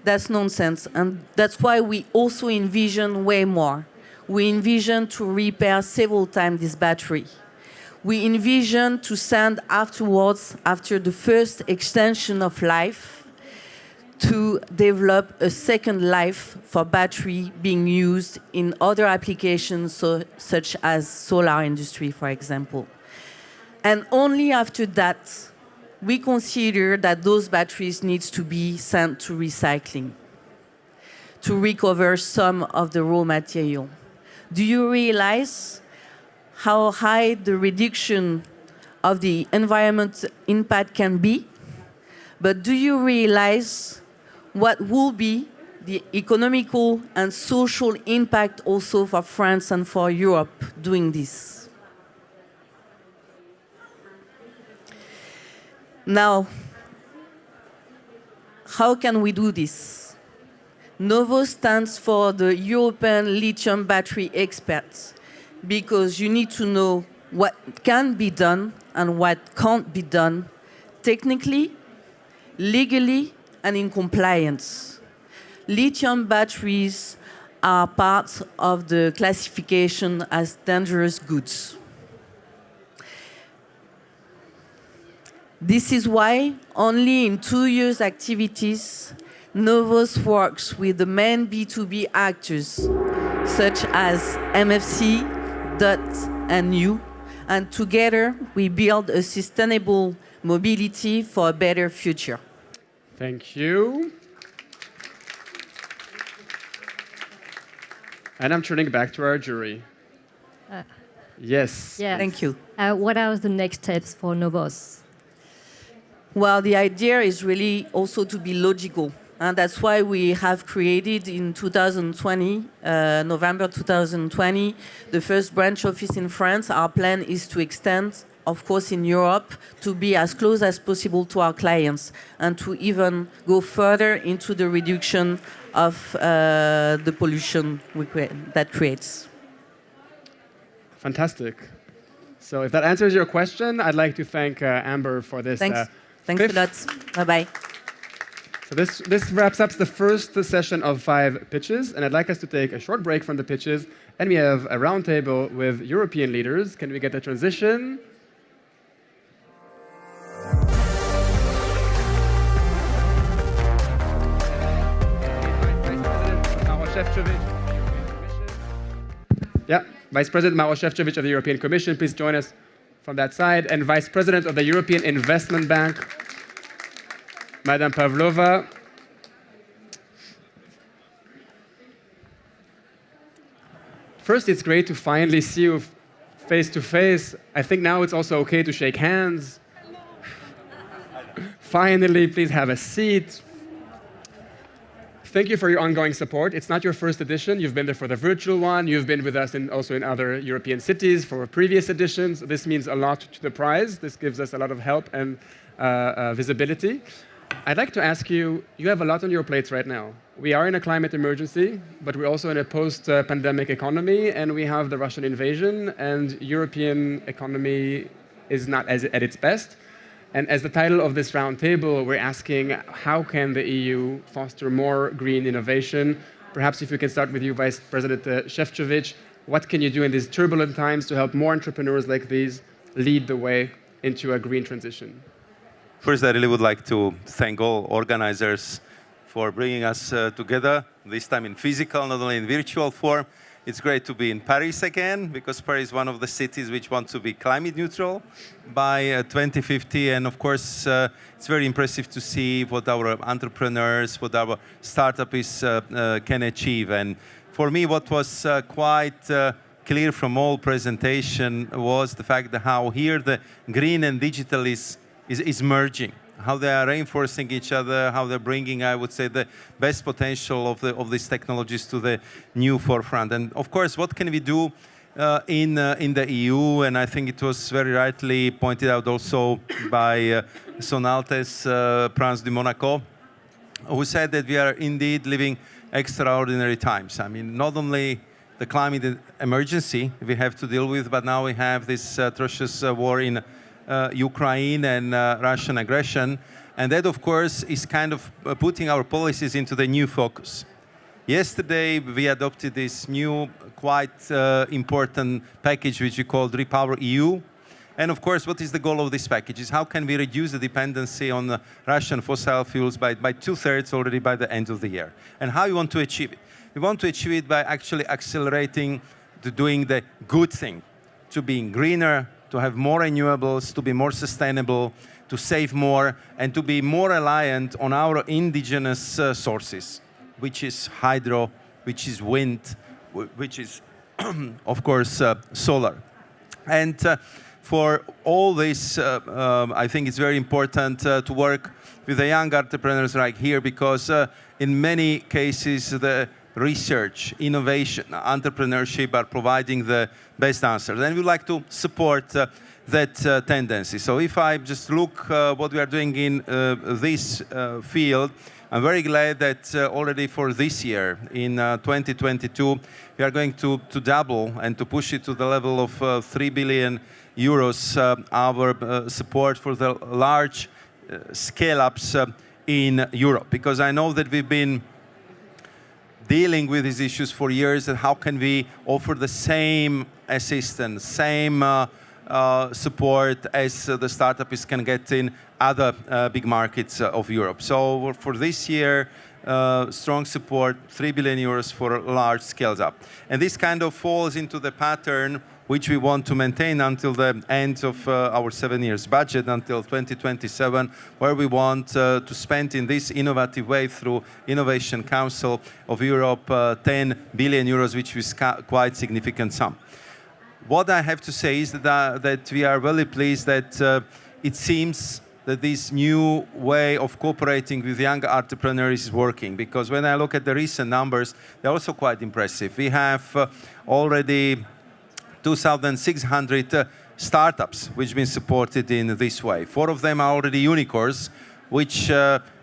That's nonsense, and that's why we also envision way more. We envision to repair several times this battery. We envision to send afterwards, after the first extension of life, to develop a second life for battery being used in other applications, such as solar industry, for example. And only after that, we consider that those batteries need to be sent to recycling to recover some of the raw material. Do you realize how high the reduction of the environment impact can be? But do you realize what will be the economical and social impact also for France and for Europe doing this? Now, how can we do this? NOVO stands for the European Lithium Battery Experts, because you need to know what can be done and what can't be done technically, legally, and in compliance. Lithium batteries are part of the classification as dangerous goods. This is why only in 2 years' activities, Novos works with the main B2B actors, such as MFC, DOT, and you, and together we build a sustainable mobility for a better future. Thank you. And I'm turning back to our jury. Yes. Yeah. Thank you. What are the next steps for Novos? Well, the idea is really also to be logical. And that's why we have created in 2020, November 2020, the first branch office in France. Our plan is to extend, of course, in Europe, to be as close as possible to our clients and to even go further into the reduction of the pollution that creates. Fantastic. So if that answers your question, I'd like to thank Amber for this. Thanks. Thanks a lot. Bye-bye. So this wraps up the first session of 5 pitches, and I'd like us to take a short break from the pitches, and we have a roundtable with European leaders. Can we get the transition? Yeah, Vice President Maroš Šefčovič of the European Commission, please join us from that side, and Vice President of the European Investment Bank, Madame Pavlova. First, it's great to finally see you face to face. I think now it's also okay to shake hands. Finally, please have a seat. Thank you for your ongoing support. It's not your first edition. You've been there for the virtual one. You've been with us also in other European cities for previous editions. This means a lot to the prize. This gives us a lot of help and visibility. I'd like to ask you, you have a lot on your plates right now. We are in a climate emergency, but we're also in a post-pandemic economy, and we have the Russian invasion, and European economy is not at its best. And as the title of this roundtable, we're asking, how can the EU foster more green innovation? Perhaps if we can start with you, Vice President Šefčovič, what can you do in these turbulent times to help more entrepreneurs like these lead the way into a green transition? First, I really would like to thank all organizers for bringing us together, this time in physical, not only in virtual form. It's great to be in Paris again, because Paris is one of the cities which want to be climate neutral by 2050. And of course, it's very impressive to see what our entrepreneurs, what our startups can achieve. And for me, what was quite clear from all presentation was the fact that how here the green and digital is merging, how they are reinforcing each other, how they're bringing, I would say, the best potential of these technologies to the new forefront. And of course, what can we do in the EU? And I think it was very rightly pointed out also by Son Altesse Prince de Monaco, who said that we are indeed living extraordinary times. I mean, not only the climate emergency we have to deal with, but now we have this atrocious war in Ukraine and Russian aggression. And that, of course, is kind of putting our policies into the new focus. Yesterday, we adopted this new, quite important package, which we called Repower EU. And of course, what is the goal of this package? Is how can we reduce the dependency on Russian fossil fuels by 2/3 already by the end of the year? And how you want to achieve it? We want to achieve it by actually accelerating to doing the good thing, to being greener, to have more renewables, to be more sustainable, to save more, and to be more reliant on our indigenous sources, which is hydro, which is wind, which is, of course, solar. And for all this, I think it's very important to work with the young entrepreneurs right here, because in many cases, the research, innovation, entrepreneurship are providing the best answers. And we like to support that tendency. So if I just look what we are doing in this field, I'm very glad that already for this year, in 2022, we are going to double and to push it to the level of 3 billion euros, our support for the large scale-ups in Europe. Because I know that we've been dealing with these issues for years, and how can we offer the same assistance, same support as the startups can get in other big markets of Europe. So for this year, strong support, 3 billion euros for large scales up. And this kind of falls into the pattern which we want to maintain until the end of our 7 years budget, until 2027, where we want to spend in this innovative way through Innovation Council of Europe 10 billion euros, which is quite significant sum. What I have to say is that we are really pleased that it seems that this new way of cooperating with young entrepreneurs is working, because when I look at the recent numbers, they're also quite impressive. We have already 2,600 startups which have been supported in this way. 4 of them are already unicorns, which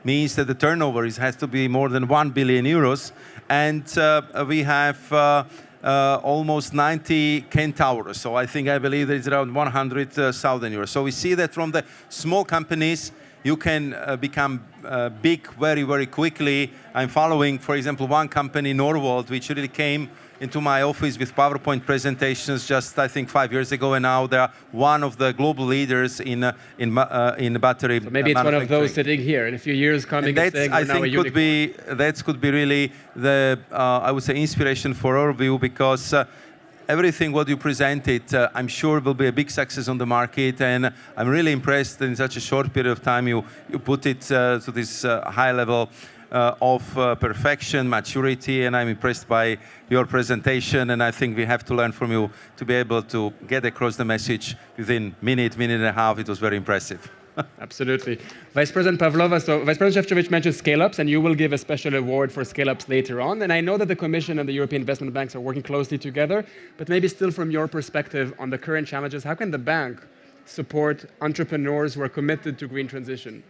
means that the turnover has to be more than 1 billion euros. And we have almost 90 centaurs. So I believe that it's around 100,000 euros. So we see that from the small companies, you can become big very, very quickly. I'm following, for example, one company, Norvolt, which really came into my office with PowerPoint presentations just, I think, 5 years ago, and now they are one of the global leaders in battery. So maybe it's one of those sitting here in a few years coming and saying, that could be really the, I would say, inspiration for all of you, because everything what you presented, I'm sure will be a big success on the market, and I'm really impressed in such a short period of time you put it to this high level of perfection, maturity, and I'm impressed by your presentation, and I think we have to learn from you to be able to get across the message within minute and a half. It was very impressive. Absolutely. Vice President Pavlova, so Vice President Šefčovič mentioned scale-ups, and you will give a special award for scale-ups later on. And I know that the Commission and the European Investment Banks are working closely together, but maybe still from your perspective on the current challenges, how can the bank support entrepreneurs who are committed to green transition?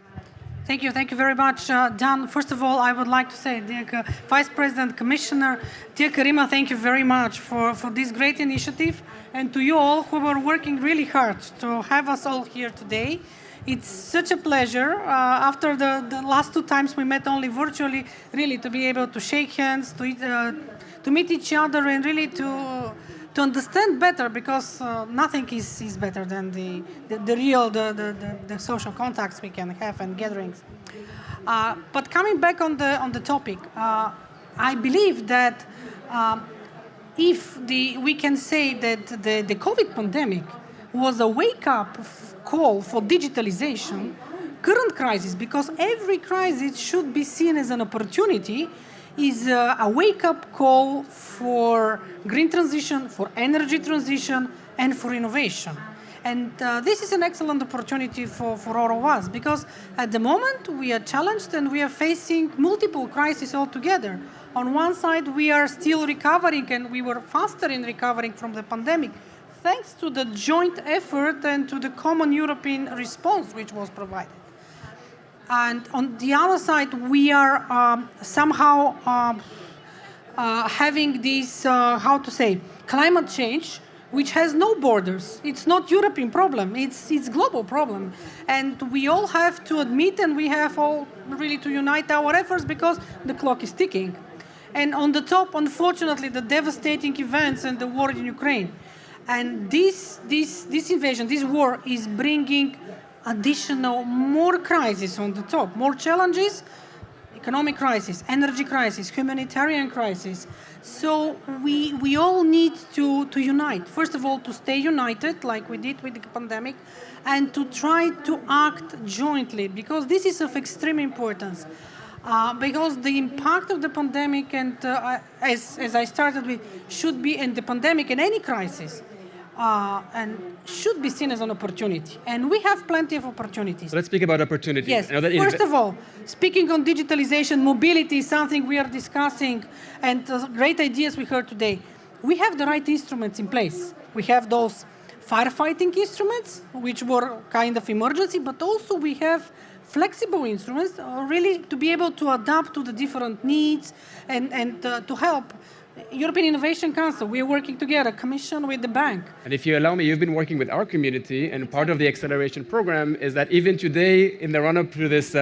Thank you very much, Dan. First of all, I would like to say, dear Vice President, Commissioner, dear Karima, thank you very much for this great initiative, and to you all who are working really hard to have us all here today. It's such a pleasure, after the last 2 times we met only virtually, really to be able to shake hands, to meet each other, and really to understand better, because nothing is better than the real, the social contacts we can have and gatherings. But coming back on the topic, I believe that if we can say that the COVID pandemic was a wake-up call for digitalization, current crisis, because every crisis should be seen as an opportunity, is a wake-up call for green transition, for energy transition, and for innovation. And this is an excellent opportunity for all of us, because at the moment we are challenged and we are facing multiple crises altogether. On one side, we are still recovering, and we were faster in recovering from the pandemic, thanks to the joint effort and to the common European response which was provided. And on the other side, we are somehow having this, climate change, which has no borders. It's not European problem, it's global problem. And we all have to admit, and we have all really to unite our efforts, because the clock is ticking. And on the top, unfortunately, the devastating events and the war in Ukraine. And this invasion, this war is bringing additional more crises on the top, more challenges, economic crisis, energy crisis, humanitarian crisis. So we all need to unite. First of all, to stay united, like we did with the pandemic, and to try to act jointly, because this is of extreme importance. Because the impact of the pandemic, and as I started with, should be in the pandemic and any crisis, and should be seen as an opportunity. And we have plenty of opportunities. So let's speak about opportunities. Yes. First of all, speaking on digitalization, mobility is something we are discussing, and great ideas we heard today. We have the right instruments in place. We have those firefighting instruments, which were kind of emergency, but also we have flexible instruments, really to be able to adapt to the different needs and to help. European Innovation Council, we are working together, Commission with the bank. And if you allow me, you've been working with our community, and part of the acceleration program is that even today, in the run-up to this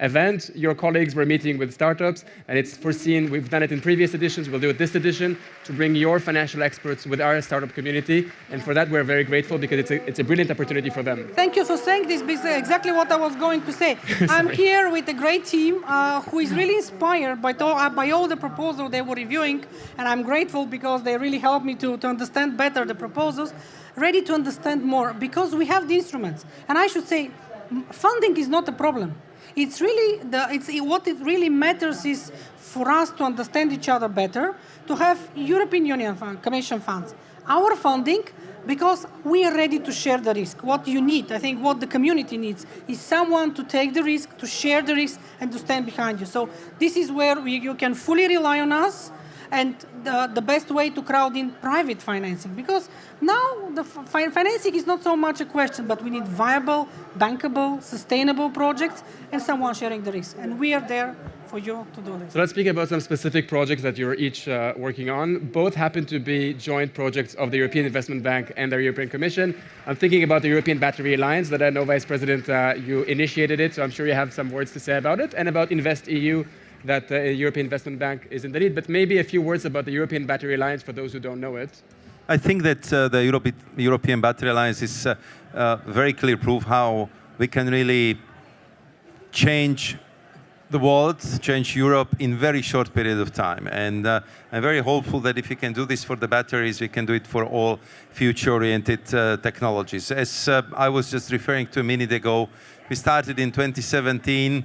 event, your colleagues were meeting with startups, and it's foreseen, we've done it in previous editions, we'll do it this edition, to bring your financial experts with our startup community, and for that we're very grateful because it's a brilliant opportunity for them. Thank you for saying this, because exactly what I was going to say. I'm here with a great team who is really inspired by all the proposals they were reviewing, and I'm grateful because they really helped me to understand better the proposals, ready to understand more, because we have the instruments. And I should say, funding is not a problem. It's really what it really matters is for us to understand each other better, to have European Union Commission funds, our funding, because we are ready to share the risk. What you need, I think what the community needs, is someone to take the risk, to share the risk, and to stand behind you. So this is where you can fully rely on us, and the best way to crowd in private financing, because now the financing is not so much a question, but we need viable, bankable, sustainable projects and someone sharing the risk. And we are there for you to do this. So let's speak about some specific projects that you're each working on. Both happen to be joint projects of the European Investment Bank and the European Commission. I'm thinking about the European Battery Alliance that I know, Vice President, you initiated it, so I'm sure you have some words to say about it, and about InvestEU, that the European Investment Bank is in the lead. But maybe a few words about the European Battery Alliance for those who don't know it. I think that the European Battery Alliance is very clear proof how we can really change the world, change Europe in very short period of time. And I'm very hopeful that if we can do this for the batteries, we can do it for all future-oriented technologies. As I was just referring to a minute ago, we started in 2017,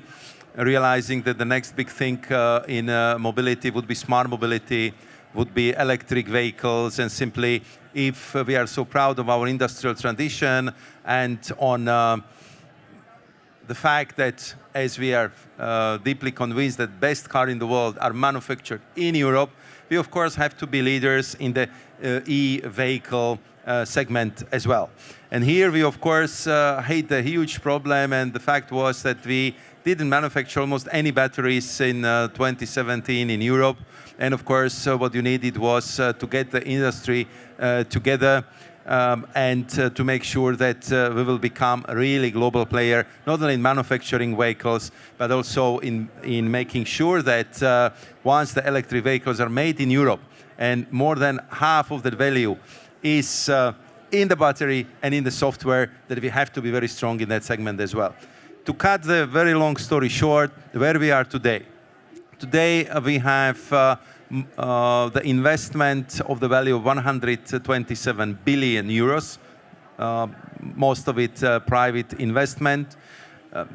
realizing that the next big thing in mobility would be smart mobility, would be electric vehicles, and simply if we are so proud of our industrial tradition and on the fact that as we are deeply convinced that best cars in the world are manufactured in Europe, we of course have to be leaders in the e-vehicle segment as well. And here we of course had a huge problem, and the fact was that we didn't manufacture almost any batteries in 2017 in Europe. And of course, what you needed was to get the industry together and to make sure that we will become a really global player, not only in manufacturing vehicles, but also in making sure that once the electric vehicles are made in Europe, and more than half of the value is in the battery and in the software, that we have to be very strong in that segment as well. To cut the very long story short, where we are today. Today we have the investment of the value of 127 billion euros, most of it private investment.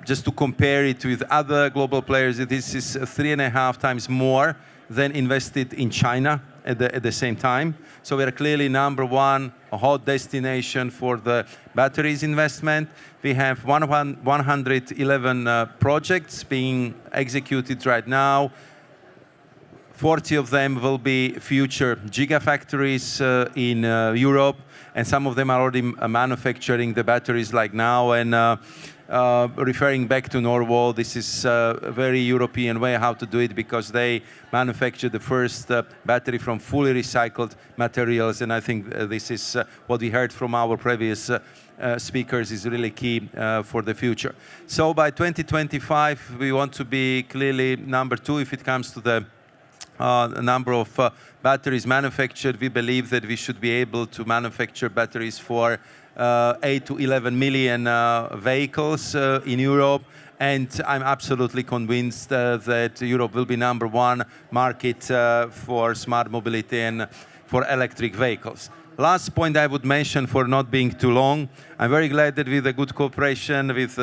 Just to compare it with other global players, this is 3.5 times more than invested in China at the same time. So we are clearly number one, a hot destination for the batteries investment. We have 111 projects being executed right now. 40 of them will be future gigafactories in Europe, and some of them are already manufacturing the batteries like now. And referring back to Norway, this is a very European way how to do it, because they manufacture the first battery from fully recycled materials. And I think this is what we heard from our previous speakers is really key for the future. So by 2025, we want to be clearly number 2 if it comes to the number of batteries manufactured. We believe that we should be able to manufacture batteries for 8 to 11 million vehicles in Europe. And I'm absolutely convinced that Europe will be #1 market for smart mobility and for electric vehicles. Last point I would mention, for not being too long, I'm very glad that with a good cooperation with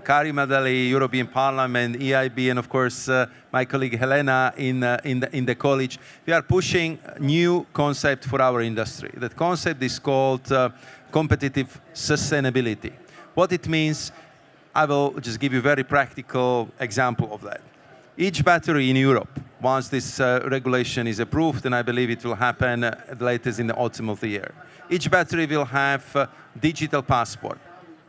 Helena Dalli, European Parliament, EIB, and of course my colleague Helena in the college, we are pushing a new concept for our industry. That concept is called competitive sustainability. What it means, I will just give you a very practical example of that. Each battery in Europe, once this regulation is approved, and I believe it will happen at latest in the autumn of the year, each battery will have a digital passport,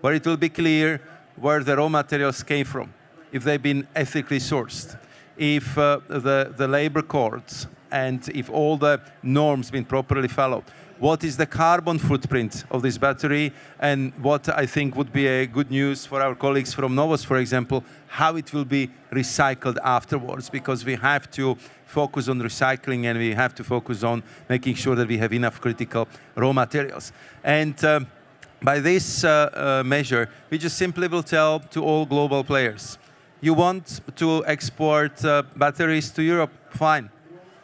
where it will be clear where the raw materials came from, if they've been ethically sourced, if the labor codes, and if all the norms been properly followed. What is the carbon footprint of this battery, and what I think would be a good news for our colleagues from Novos, for example, how it will be recycled afterwards, because we have to focus on recycling and we have to focus on making sure that we have enough critical raw materials. And by this measure, we just simply will tell to all global players, you want to export batteries to Europe, fine,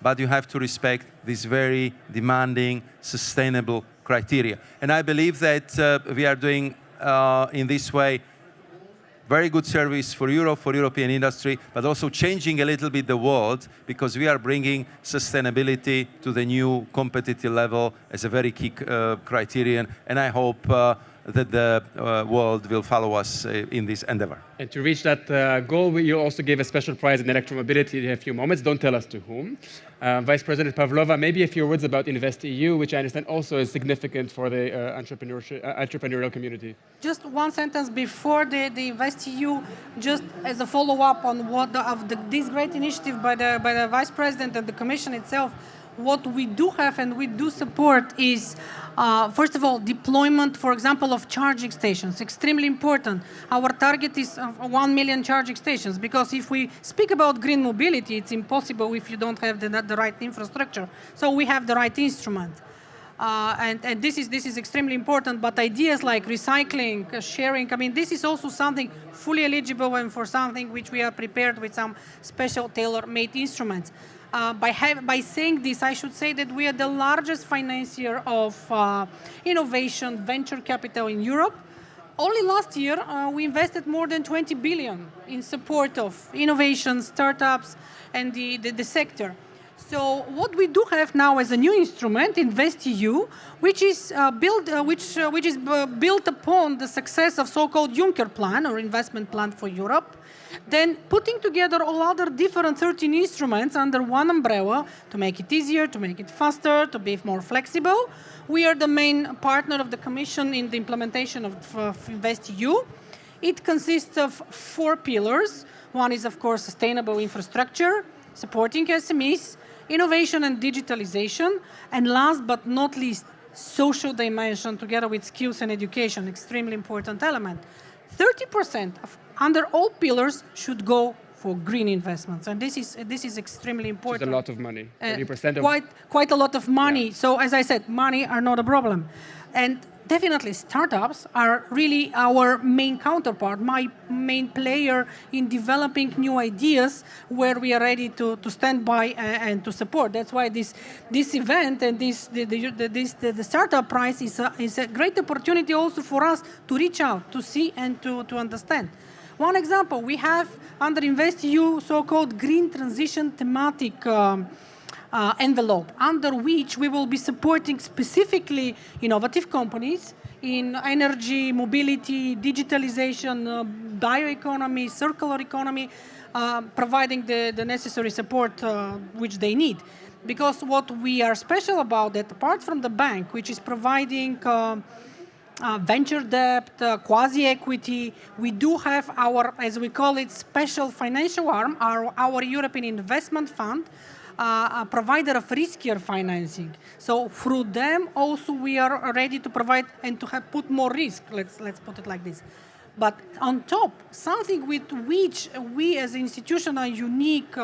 but you have to respect these very demanding, sustainable criteria. And I believe that we are doing, in this way, very good service for Europe, for European industry, but also changing a little bit the world, because we are bringing sustainability to the new competitive level as a very key criterion. And I hope that the world will follow us in this endeavor. And to reach that goal, you also gave a special prize in electromobility in a few moments. Don't tell us to whom. Vice President Pavlova, maybe a few words about InvestEU, which I understand also is significant for the entrepreneurial community. Just one sentence before the InvestEU, just as a follow-up on this great initiative by the Vice President and the Commission itself. What we do have and we do support is, first of all, deployment, for example, of charging stations. Extremely important. Our target is 1 million charging stations, because if we speak about green mobility, it's impossible if you don't have the right infrastructure. So we have the right instrument. And this is extremely important, but ideas like recycling, sharing, I mean, this is also something fully eligible and for something which we are prepared with some special tailor-made instruments. By saying this, I should say that we are the largest financier of innovation venture capital in Europe. Only last year, we invested more than 20 billion in support of innovation, startups, and the sector. So what we do have now as a new instrument, InvestEU, which is built upon the success of so-called Juncker Plan, or investment plan for Europe, then putting together all other different 13 instruments under one umbrella to make it easier, to make it faster, to be more flexible. We are the main partner of the Commission in the implementation of InvestEU. It consists of 4 pillars. One is, of course, sustainable infrastructure, supporting SMEs, innovation and digitalization, and last but not least, social dimension together with skills and education, extremely important element. 30% under all pillars should go for green investments, and this is extremely important. It's a lot of money. 30% of quite a lot of money. Yeah. So as I said, money are not a problem, and definitely startups are really our main counterpart, my main player in developing new ideas where we are ready to stand by and to support. That's why this event and the startup prize is a great opportunity also for us to reach out, to see and to understand. One example, we have under InvestEU so-called green transition thematic envelope, under which we will be supporting specifically innovative companies in energy, mobility, digitalization, bioeconomy, circular economy, providing the necessary support which they need. Because what we are special about that, apart from the bank, which is providing venture debt, quasi-equity, we do have our, as we call it, special financial arm, our European Investment Fund, a provider of riskier financing. So through them also we are ready to provide and to have put more risk, let's put it like this. But on top, something with which we as an institution are unique,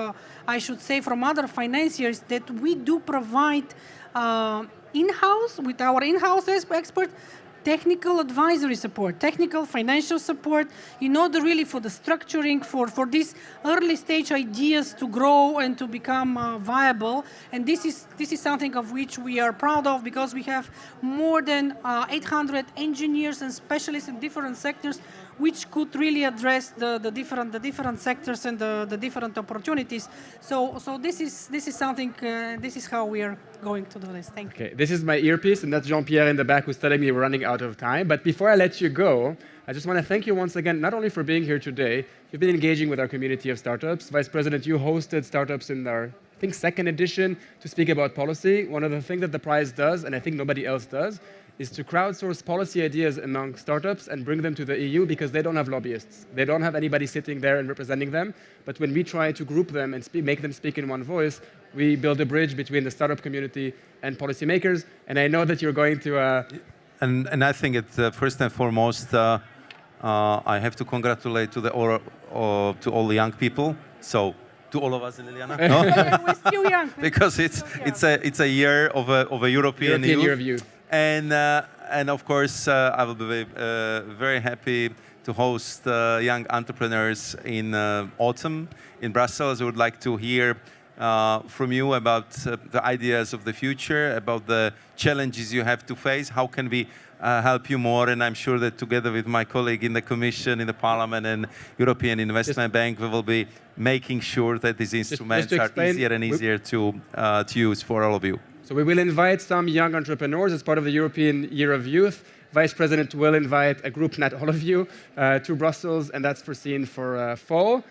I should say, from other financiers, that we do provide in-house, with our in-house experts, technical advisory support, technical financial support, in order really for the structuring, for these early stage ideas to grow and to become viable. And this is something of which we are proud of, because we have more than 800 engineers and specialists in different sectors, which could really address the different sectors and the different opportunities. So this is something. This is how we are going to do this. Thank you. Okay, this is my earpiece, and that's Jean-Pierre in the back who's telling me we're running out of time. But before I let you go, I just want to thank you once again, not only for being here today, you've been engaging with our community of startups. Vice President, you hosted startups in our, I think, second edition to speak about policy. One of the things that the prize does, and I think nobody else does, is to crowdsource policy ideas among startups and bring them to the EU, because they don't have lobbyists. They don't have anybody sitting there and representing them. But when we try to group them and make them speak in one voice, we build a bridge between the startup community and policymakers. And I know that you're going to... And I think it's first and foremost, I have to congratulate to all the young people. So to all of us in Liliana, no? We're still young. Because it's a year of a European youth. Year of Youth. And of course, I will be very happy to host young entrepreneurs in autumn in Brussels. I would like to hear from you about the ideas of the future, about the challenges you have to face. How can we help you more? And I'm sure that together with my colleague in the Commission, in the Parliament, and European Investment Bank, we will be making sure that these instruments are easier and easier to use for all of you. So we will invite some young entrepreneurs as part of the European Year of Youth. Vice President will invite a group, not all of you, to Brussels, and that's foreseen for fall.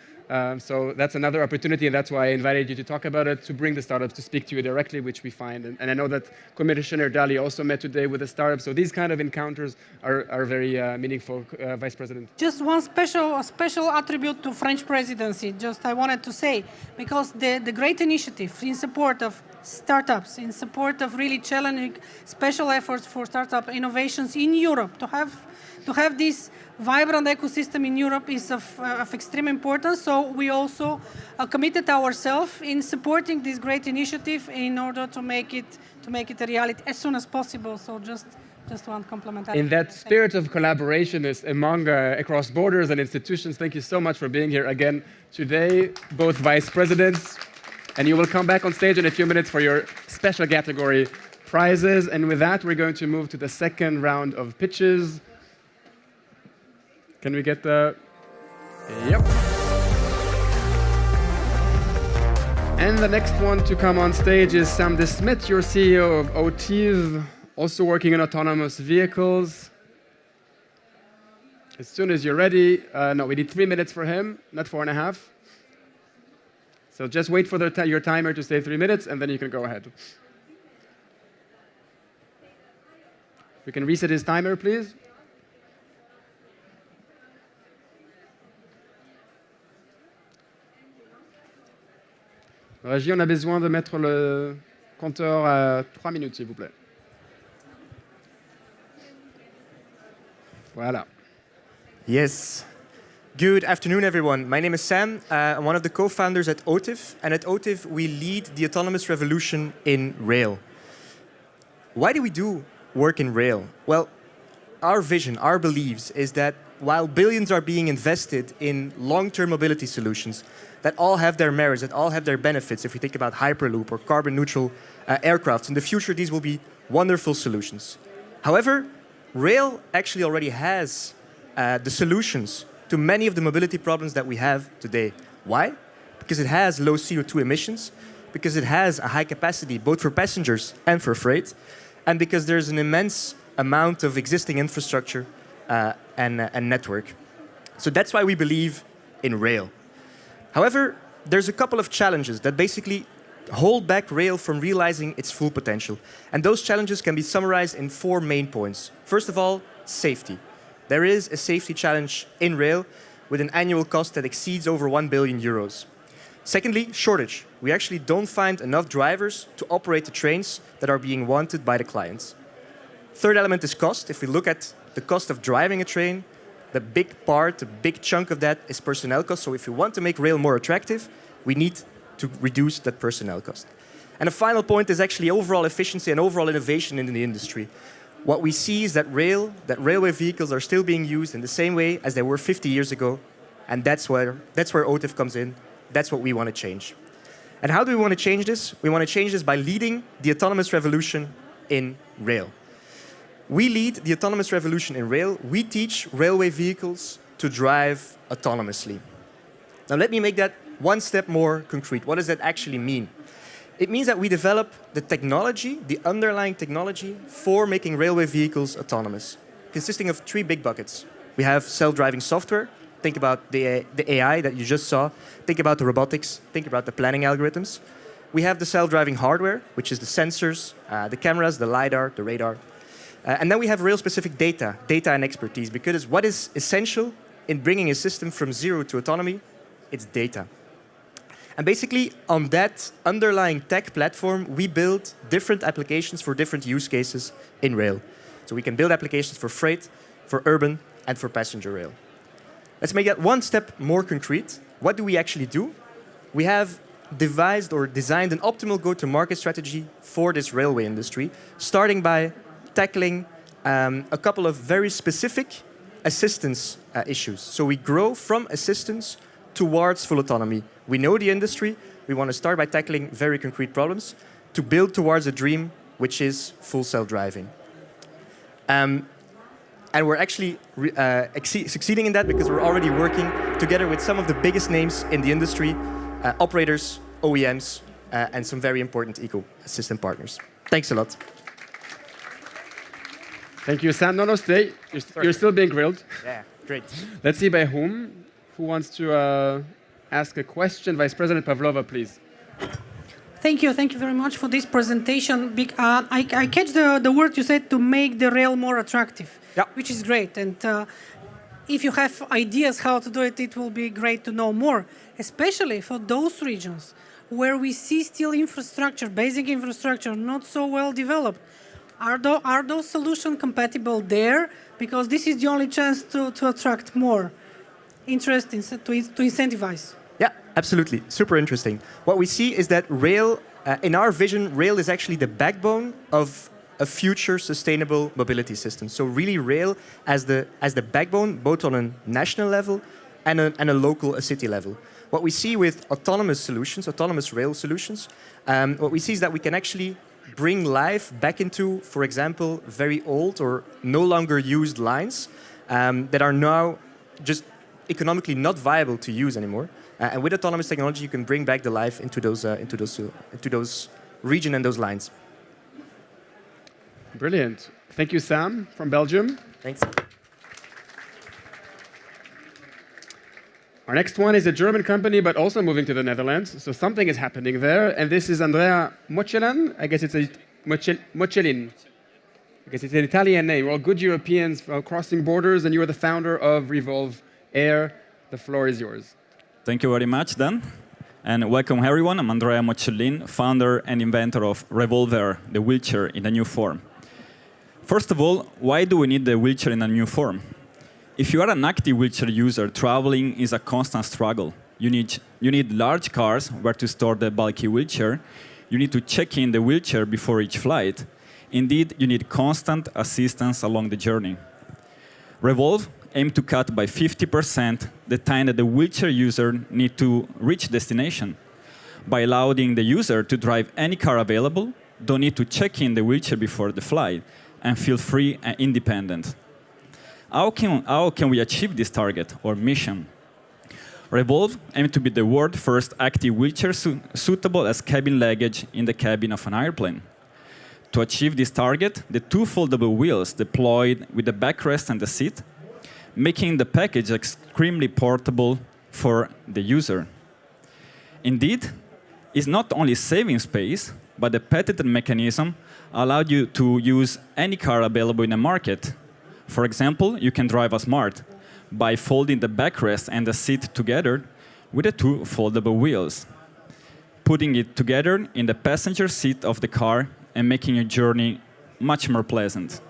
So that's another opportunity, and that's why I invited you to talk about it, to bring the startups to speak to you directly, which we find. And I know that Commissioner Dalli also met today with the startups. So these kind of encounters are very meaningful, Vice President. Just one special attribute to French presidency, just I wanted to say, because the great initiative in support of startups, in support of really challenging special efforts for startup innovations in Europe, to have this vibrant ecosystem in Europe is of extreme importance. So we also committed ourselves in supporting this great initiative in order to make it a reality as soon as possible. So just one compliment. In that spirit of collaboration among across borders and institutions, thank you so much for being here again today, both Vice Presidents. And you will come back on stage in a few minutes for your special category prizes. And with that, we're going to move to the second round of pitches. Can we get the... Yep. And the next one to come on stage is Sam de Smet, your CEO of OTIV, also working in autonomous vehicles. As soon as you're ready, no, we need 3 minutes for him, not 4.5. So just wait for your timer to say 3 minutes, and then you can go ahead. We can reset his timer, please. Régie, on a besoin de mettre le compteur à 3 minutes, s'il vous plaît. Voilà. Yes. Good afternoon, everyone. My name is Sam. I'm one of the co-founders at OTIV. And at OTIV, we lead the autonomous revolution in rail. Why do we do work in rail? Well, our vision, our beliefs, is that while billions are being invested in long-term mobility solutions that all have their merits, that all have their benefits, if we think about hyperloop or carbon-neutral aircrafts, in the future, these will be wonderful solutions. However, rail actually already has the solutions to many of the mobility problems that we have today. Why? Because it has low CO2 emissions, because it has a high capacity both for passengers and for freight, and because there's an immense amount of existing infrastructure and network. So that's why we believe in rail. However, there's a couple of challenges that basically hold back rail from realizing its full potential. And those challenges can be summarized in 4 main points. First of all, safety. There is a safety challenge in rail with an annual cost that exceeds over 1 billion euros. Secondly, shortage. We actually don't find enough drivers to operate the trains that are being wanted by the clients. Third element is cost. If we look at the cost of driving a train, the big part, the big chunk of that is personnel cost. So if we want to make rail more attractive, we need to reduce that personnel cost. And the final point is actually overall efficiency and overall innovation in the industry. what we see is that railway vehicles are still being used in the same way as they were 50 years ago, and that's where OTIV comes in. That's what we want to change. And how do we want to change this? We want to change this by leading the autonomous revolution in rail. We lead the autonomous revolution in rail. We teach railway vehicles to drive autonomously. Now let me make that one step more concrete. What does that actually mean? It means that we develop the technology, the underlying technology, for making railway vehicles autonomous, consisting of 3 big buckets. We have self-driving software. Think about the AI that you just saw. Think about the robotics. Think about the planning algorithms. We have the self-driving hardware, which is the sensors, the cameras, the LiDAR, the radar. And then we have rail-specific data and expertise, because what is essential in bringing a system from 0 to autonomy? It's data. And basically, on that underlying tech platform, we build different applications for different use cases in rail. So we can build applications for freight, for urban, and for passenger rail. Let's make that one step more concrete. What do we actually do? We have devised or designed an optimal go-to-market strategy for this railway industry, starting by tackling a couple of very specific assistance issues. So we grow from assistance towards full autonomy. We know the industry. We want to start by tackling very concrete problems to build towards a dream, which is full self-driving. And we're actually succeeding in that because we're already working together with some of the biggest names in the industry, operators, OEMs, and some very important ecosystem partners. Thanks a lot. Thank you, Sam. No, stay. You're still being grilled. Yeah, great. Let's see by whom. Who wants to ask a question? Vice President Pavlova, please. Thank you very much for this presentation. I catch the word you said, to make the rail more attractive, which is great. And if you have ideas how to do it, it will be great to know more, especially for those regions where we see still infrastructure, basic infrastructure, not so well developed. Are those solutions compatible there? Because this is the only chance to attract more interest, to incentivize. Yeah, absolutely. Super interesting. What we see is that rail, in our vision, rail is actually the backbone of a future sustainable mobility system. So really rail as the backbone, both on a national level and a local, a city level. What we see with autonomous solutions, autonomous rail solutions, what we see is that we can actually bring life back into, for example, very old or no longer used lines that are now just economically not viable to use anymore. And with autonomous technology, you can bring back the life into those region and those lines. Brilliant. Thank you, Sam, from Belgium. Thanks. Our next one is a German company, but also moving to the Netherlands. So something is happening there. And this is Andrea Mocellin. I guess it's a Mocellin. I guess it's an Italian name. We're all good Europeans crossing borders, and you are the founder of Revolve Air. The floor is yours. Thank you very much, Dan. And welcome, everyone. I'm Andrea Mocellin, founder and inventor of Revolve Air, the wheelchair in a new form. First of all, why do we need the wheelchair in a new form? If you are an active wheelchair user, traveling is a constant struggle. You need large cars where to store the bulky wheelchair. You need to check in the wheelchair before each flight. Indeed, you need constant assistance along the journey. Revolve aims to cut by 50% the time that the wheelchair user needs to reach destination by allowing the user to drive any car available, don't need to check in the wheelchair before the flight, and feel free and independent. How can we achieve this target or mission? Revolve aims to be the world's first active wheelchair suitable as cabin luggage in the cabin of an airplane. To achieve this target, the 2 foldable wheels deployed with the backrest and the seat, making the package extremely portable for the user. Indeed, it's not only saving space, but the patented mechanism allows you to use any car available in the market. For example, you can drive a Smart by folding the backrest and the seat together with the 2 foldable wheels, putting it together in the passenger seat of the car and making your journey much more pleasant.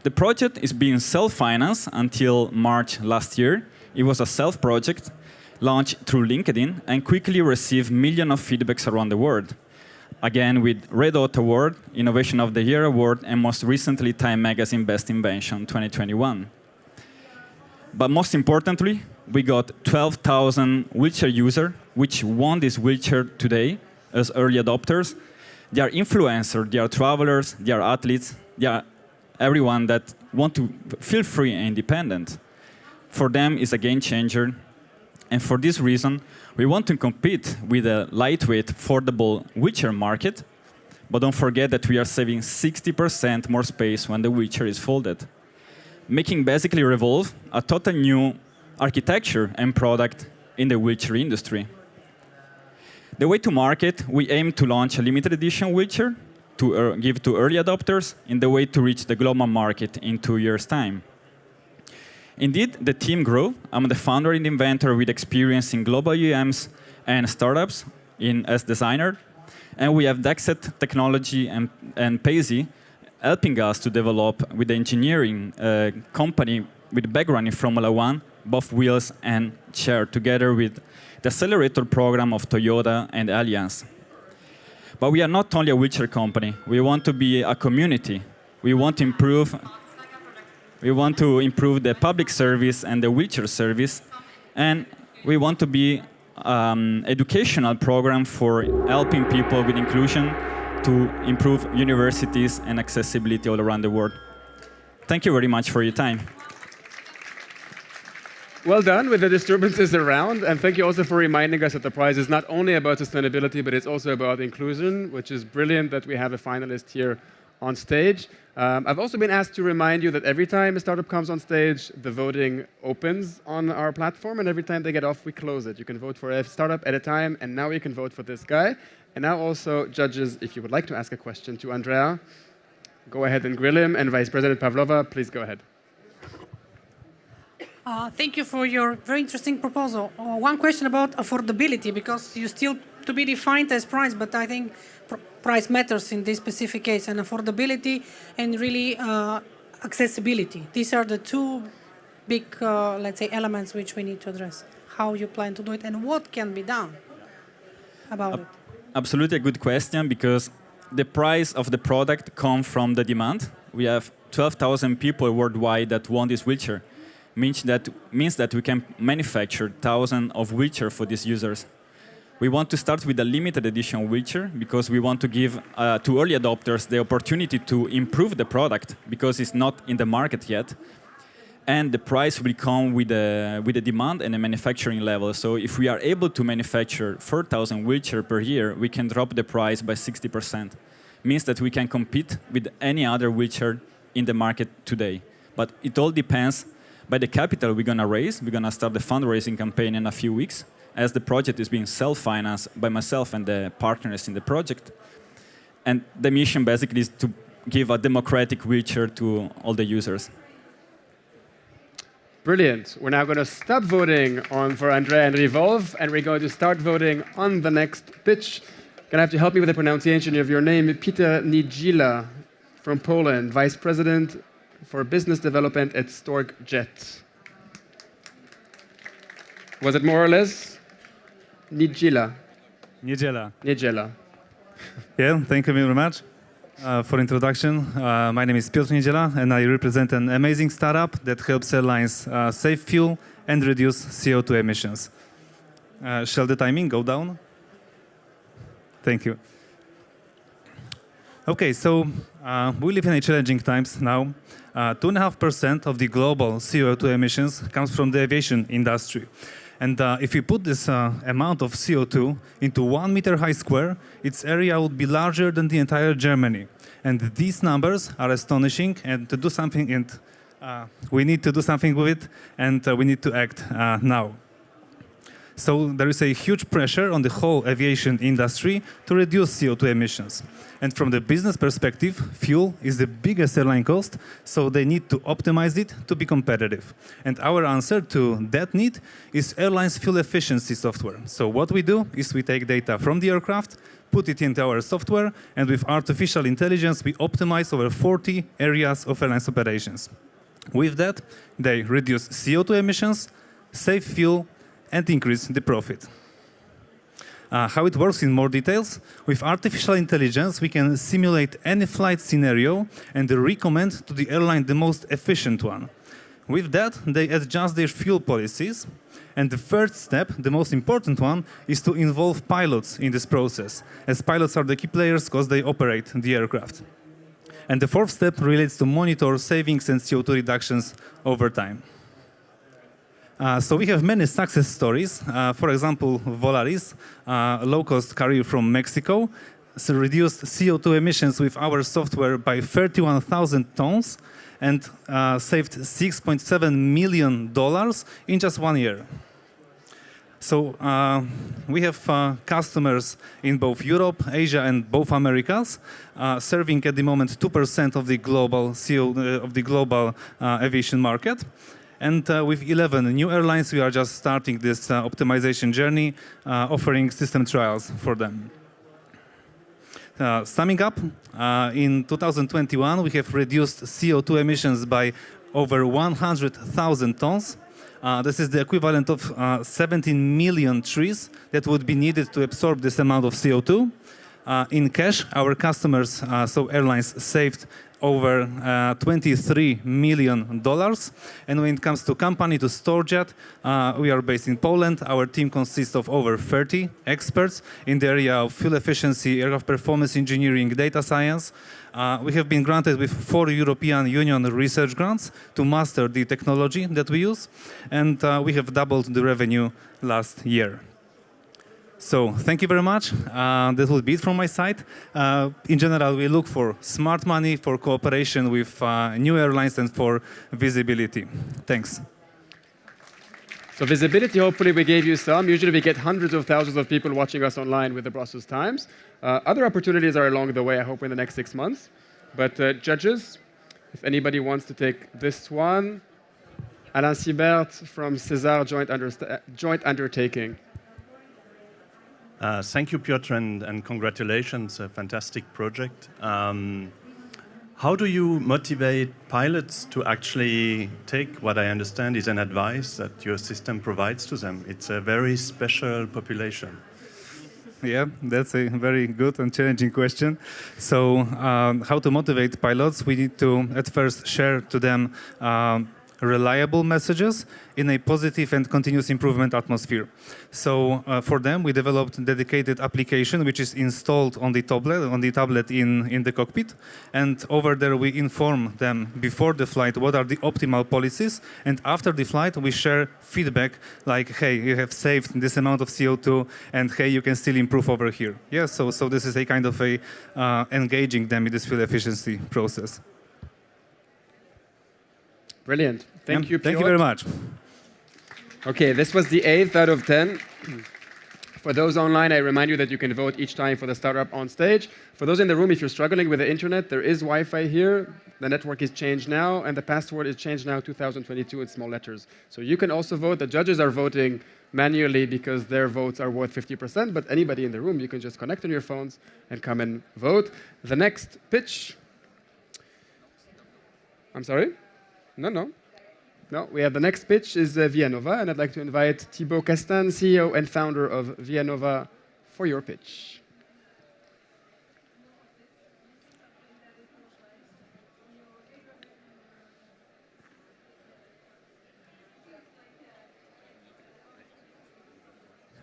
The project is being self-financed until March last year. It was a self-project launched through LinkedIn and quickly received millions of feedbacks around the world. again with Red Dot Award, Innovation of the Year Award, and most recently Time Magazine Best Invention 2021. But most importantly, we got 12,000 wheelchair users which won this wheelchair today as early adopters. They are influencers, they are travelers, they are athletes, they are everyone that want to feel free and independent. For them, it's a game changer. And for this reason, we want to compete with a lightweight, affordable wheelchair market. But don't forget that we are saving 60% more space when the wheelchair is folded, making basically Revolve a total new architecture and product in the wheelchair industry. The way to market, we aim to launch a limited edition wheelchair to give to early adopters in the way to reach the global market in 2 years' time. Indeed, the team grew. I'm the founder and inventor with experience in global UMs and startups as designer. And we have Dexet Technology and Paisy helping us to develop with the engineering company with background in Formula One, both wheels and chair, together with the accelerator program of Toyota and Allianz. But we are not only a wheelchair company. We want to be a community. We want to improve the public service and the wheelchair service. And we want to be an educational program for helping people with inclusion to improve universities and accessibility all around the world. Thank you very much for your time. Well done with the disturbances around, and thank you also for reminding us that the prize is not only about sustainability, but it's also about inclusion, which is brilliant that we have a finalist here on stage. I've also been asked to remind you that every time a startup comes on stage, the voting opens on our platform, and every time they get off, we close it. You can vote for a startup at a time, and now you can vote for this guy. And now also, judges, if you would like to ask a question to Andrea, go ahead and grill him, and Vice President Pavlova, please go ahead. Thank you for your very interesting proposal. One question about affordability, because you still to be defined as price, but I think price matters in this specific case, and affordability and really accessibility. These are the two big, let's say, elements which we need to address. How you plan to do it and what can be done about it. Absolutely a good question, because the price of the product comes from the demand. We have 12,000 people worldwide that want this wheelchair. Means that we can manufacture thousands of wheelchairs for these users. We want to start with a limited edition wheelchair because we want to give to early adopters the opportunity to improve the product because it's not in the market yet. And the price will come with the demand and the manufacturing level. So if we are able to manufacture 4,000 wheelchairs per year, we can drop the price by 60%. Means that we can compete with any other wheelchair in the market today. But it all depends by the capital we're going to raise. We're going to start the fundraising campaign in a few weeks, as the project is being self-financed by myself and the partners in the project. And the mission basically is to give a democratic wheelchair to all the users. Brilliant. We're now going to stop voting for Andrea and Revolve, and we're going to start voting on the next pitch. You're going to have to help me with the pronunciation of your name. Peter Nijila from Poland, Vice President for Business Development at StorkJet. Was it more or less? Nijila. Nijela. Yeah, thank you very much for introduction. My name is Piotr Nijela, and I represent an amazing startup that helps airlines save fuel and reduce CO2 emissions. Shall the timing go down? Thank you. Okay, so we live in challenging times now. 2.5% of the global CO2 emissions comes from the aviation industry. And if we put this amount of CO2 into 1 meter high square, its area would be larger than the entire Germany. And these numbers are astonishing, and to do something, and we need to do something with it, and we need to act now. So there is a huge pressure on the whole aviation industry to reduce CO2 emissions. And from the business perspective, fuel is the biggest airline cost, so they need to optimize it to be competitive. And our answer to that need is airlines' fuel efficiency software. So what we do is we take data from the aircraft, put it into our software, and with artificial intelligence, we optimize over 40 areas of airlines operations. With that, they reduce CO2 emissions, save fuel, and increase the profit. How it works in more details, with artificial intelligence, we can simulate any flight scenario and recommend to the airline the most efficient one. With that, they adjust their fuel policies. And the third step, the most important one, is to involve pilots in this process, as pilots are the key players because they operate the aircraft. And the fourth step relates to monitor savings and CO2 reductions over time. So we have many success stories. For example, Volaris, a low-cost carrier from Mexico, reduced CO2 emissions with our software by 31,000 tons and saved $6.7 million in just 1 year. So we have customers in both Europe, Asia, and both Americas, serving at the moment 2% of the global aviation market. And with 11 new airlines, we are just starting this optimization journey, offering system trials for them. Summing up, in 2021, we have reduced CO2 emissions by over 100,000 tons. This is the equivalent of 17 million trees that would be needed to absorb this amount of CO2. In cash, our customers, so airlines, saved over $23 million. And when it comes to company, to StoreJet, we are based in Poland. Our team consists of over 30 experts in the area of fuel efficiency, aircraft performance engineering, data science. We have been granted with 4 European Union research grants to master the technology that we use. And we have doubled the revenue last year. So thank you very much. That will be it from my side. In general, we look for smart money, for cooperation with new airlines, and for visibility. Thanks. So visibility, hopefully we gave you some. Usually we get hundreds of thousands of people watching us online with the Brussels Times. Other opportunities are along the way, I hope, in the next 6 months. But judges, if anybody wants to take this one. Alain Sibert from César Joint Undertaking. Thank you, Piotr, and congratulations, a fantastic project. How do you motivate pilots to actually take what I understand is an advice that your system provides to them? It's a very special population. Yeah, that's a very good and challenging question. So how to motivate pilots? We need to at first share to them reliable messages in a positive and continuous improvement atmosphere. So for them, we developed a dedicated application which is installed on the tablet in the cockpit. And over there, we inform them before the flight what are the optimal policies. And after the flight, we share feedback like, hey, you have saved this amount of CO2, and hey, you can still improve over here. Yeah, so this is a kind of a engaging them in this fuel efficiency process. Brilliant. Thank you, Piotr. Thank you very much. Okay, this was the 8th out of 10. For those online, I remind you that you can vote each time for the startup on stage. For those in the room, if you're struggling with the internet, there is Wi-Fi here. The network is changed now, and the password is changed now 2022 in small letters. So you can also vote. The judges are voting manually because their votes are worth 50%, but anybody in the room, you can just connect on your phones and come and vote. The next pitch. I'm sorry? No, we have the next pitch is Vianova, and I'd like to invite Thibaut Castan, CEO and founder of Vianova, for your pitch.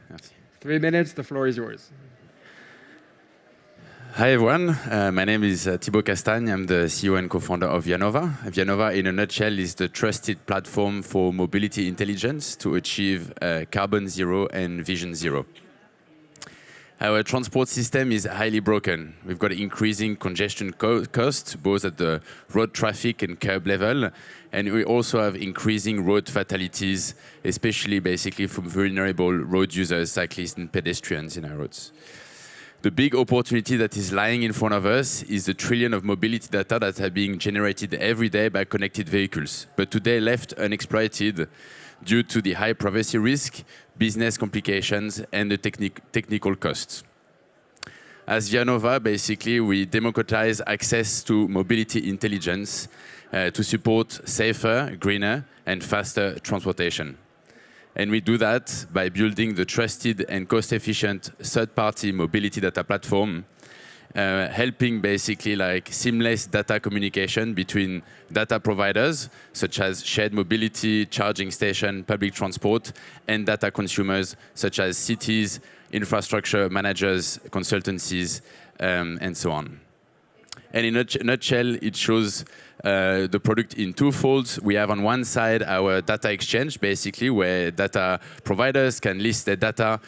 Merci. 3 minutes, the floor is yours. Hi everyone, my name is Thibaut Castagne. I'm the CEO and co-founder of Vianova. Vianova, in a nutshell, is the trusted platform for mobility intelligence to achieve carbon zero and vision zero. Our transport system is highly broken. We've got increasing congestion costs, both at the road traffic and curb level, and we also have increasing road fatalities, especially basically from vulnerable road users, cyclists and pedestrians in our roads. The big opportunity that is lying in front of us is the trillion of mobility data that are being generated every day by connected vehicles, but today left unexploited due to the high privacy risk, business complications, and the technical costs. As Vianova, basically, we democratize access to mobility intelligence to support safer, greener, and faster transportation. And we do that by building the trusted and cost-efficient third-party mobility data platform, helping basically like seamless data communication between data providers, such as shared mobility, charging station, public transport, and data consumers, such as cities, infrastructure managers, consultancies, and so on. And in a nutshell, it shows the product in two folds. We have on one side our data exchange, basically, where data providers can list their data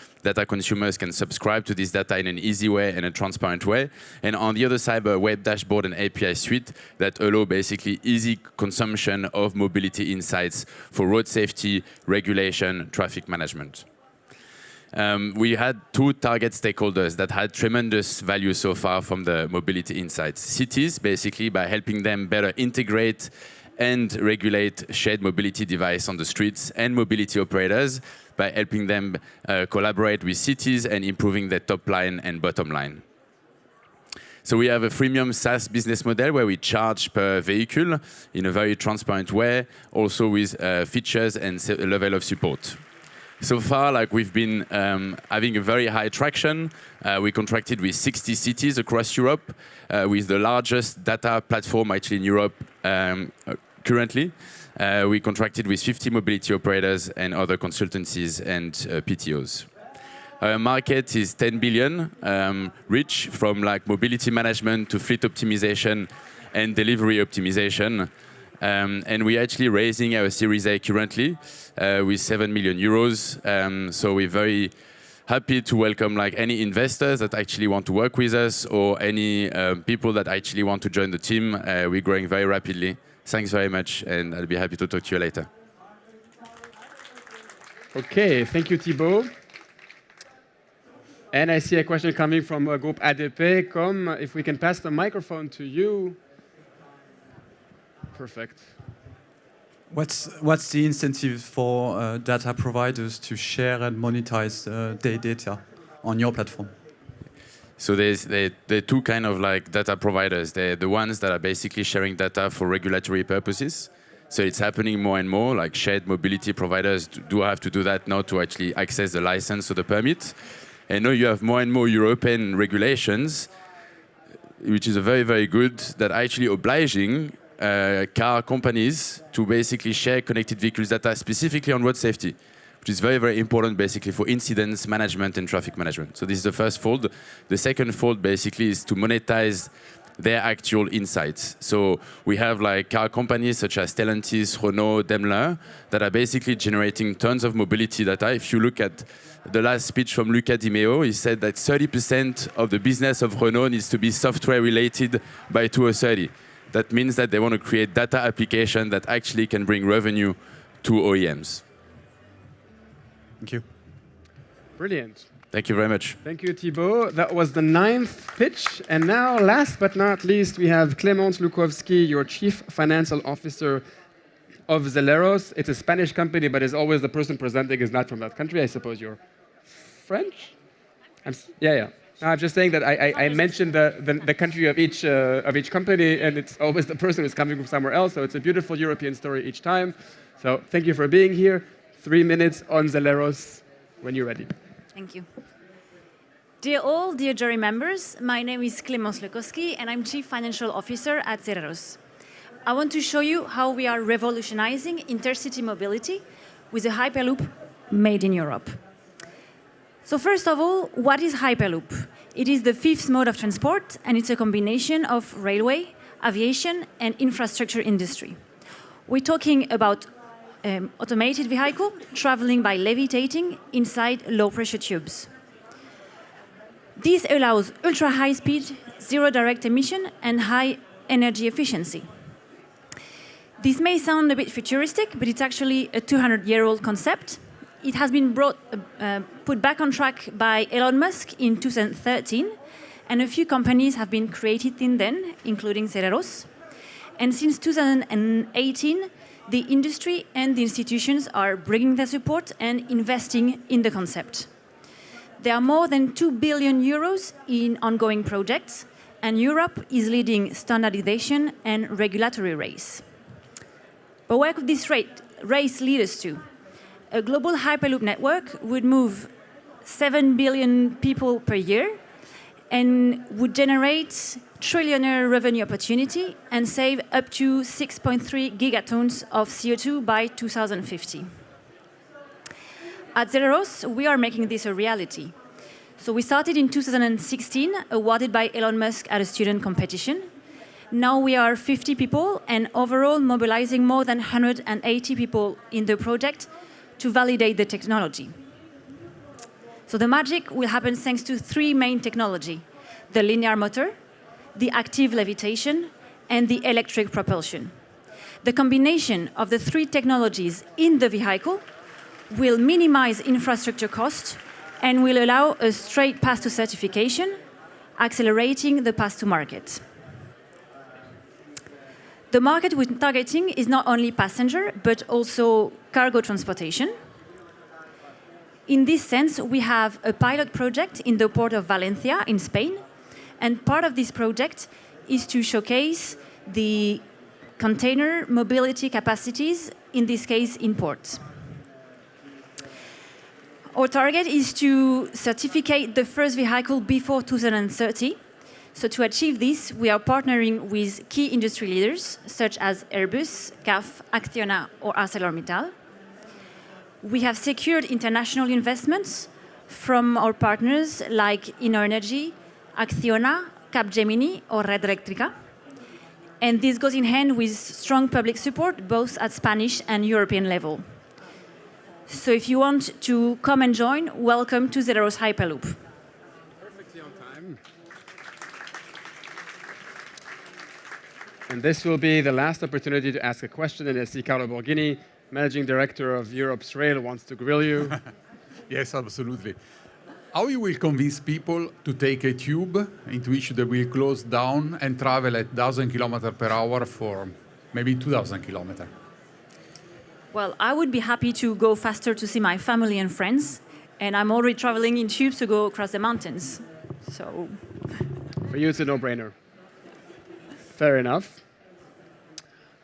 consumers can subscribe to this data in an easy way and a transparent way. And on the other side, a web dashboard and API suite that allow basically easy consumption of mobility insights for road safety, regulation, traffic management. We had two target stakeholders that had tremendous value so far from the mobility insights. Cities, basically, by helping them better integrate and regulate shared mobility device on the streets, and mobility operators by helping them collaborate with cities and improving their top line and bottom line. So we have a freemium SaaS business model where we charge per vehicle in a very transparent way, also with features and a level of support. So far, like we've been having a very high traction. We contracted with 60 cities across Europe, with the largest data platform actually in Europe currently. We contracted with 50 mobility operators and other consultancies and PTOs. Our market is 10 billion, rich from like mobility management to fleet optimization and delivery optimization. And we're actually raising our Series A currently with 7 million euros. So we're very happy to welcome like any investors that actually want to work with us or any people that actually want to join the team. We're growing very rapidly. Thanks very much, and I'll be happy to talk to you later. Okay, thank you, Thibaut. And I see a question coming from Group ADP. Come, if we can pass the microphone to you. Perfect. What's the incentive for data providers to share and monetize their data on your platform? So there are two kind of like data providers. They're the ones that are basically sharing data for regulatory purposes. So it's happening more and more, like shared mobility providers do have to do that now to actually access the license or the permit. And now you have more and more European regulations, which is a very, very good, that are actually obliging car companies to basically share connected vehicles data specifically on road safety, which is very, very important basically for incidents management and traffic management. So this is the first fold. The second fold basically is to monetize their actual insights. So we have like car companies such as Stellantis, Renault, Daimler that are basically generating tons of mobility data. If you look at the last speech from Luca Di Meo, he said that 30% of the business of Renault needs to be software related by 2030. That means that they want to create data application that actually can bring revenue to OEMs. Thank you. Brilliant. Thank you very much. Thank you, Thibaut. That was the 9th pitch. And now, last but not least, we have Clémence Lukowski, your Chief Financial Officer of Zeleros. It's a Spanish company, but as always, the person presenting is not from that country. I suppose you're French? Yeah. I'm just saying that I mentioned the country of each company, and it's always the person who's coming from somewhere else. So it's a beautiful European story each time. So thank you for being here. 3 minutes on Zeleros when you're ready. Thank you. Dear all, dear jury members, my name is Clémence Lukowski, and I'm Chief Financial Officer at Zeleros. I want to show you how we are revolutionizing intercity mobility with a hyperloop made in Europe. So first of all, what is hyperloop? It is the fifth mode of transport, and it's a combination of railway, aviation, and infrastructure industry. We're talking about automated vehicle traveling by levitating inside low-pressure tubes. This allows ultra-high speed, zero direct emission, and high energy efficiency. This may sound a bit futuristic, but it's actually a 200-year-old concept. It has been put back on track by Elon Musk in 2013, and a few companies have been created since then, including Zeleros. And since 2018, the industry and the institutions are bringing their support and investing in the concept. There are more than 2 billion euros in ongoing projects, and Europe is leading standardization and regulatory race. But where could this race lead us to? a global hyperloop network would move 7 billion people per year and would generate trillionaire revenue opportunity and save up to 6.3 gigatons of CO2 by 2050. At Zeleros, we are making this a reality. So we started in 2016, awarded by Elon Musk at a student competition. Now we are 50 people and overall mobilizing more than 180 people in the project to validate the technology. So the magic will happen thanks to three main technology: the linear motor, the active levitation, and the electric propulsion. The combination of the three technologies in the vehicle will minimize infrastructure costs and will allow a straight path to certification, accelerating the path to market. The market we're targeting is not only passenger, but also cargo transportation. In this sense, we have a pilot project in the port of Valencia in Spain, and part of this project is to showcase the container mobility capacities, in this case in ports. Our target is to certificate the first vehicle before 2030. So to achieve this, we are partnering with key industry leaders such as Airbus, CAF, Acciona, or ArcelorMittal. We have secured international investments from our partners like Innoenergy, Acciona, Capgemini, or Red Eléctrica. And this goes in hand with strong public support, both at Spanish and European level. So if you want to come and join, welcome to Zeleros Hyperloop. Perfectly on time. And this will be the last opportunity to ask a question, and I see Carlo Borghini, Managing Director of Europe's Rail, wants to grill you. Yes, absolutely. How you will convince people to take a tube into which they will close down and travel at 1,000 kilometers per hour for maybe 2,000 kilometers? Well, I would be happy to go faster to see my family and friends, and I'm already traveling in tubes to go across the mountains. So, for you, it's a no-brainer. Fair enough.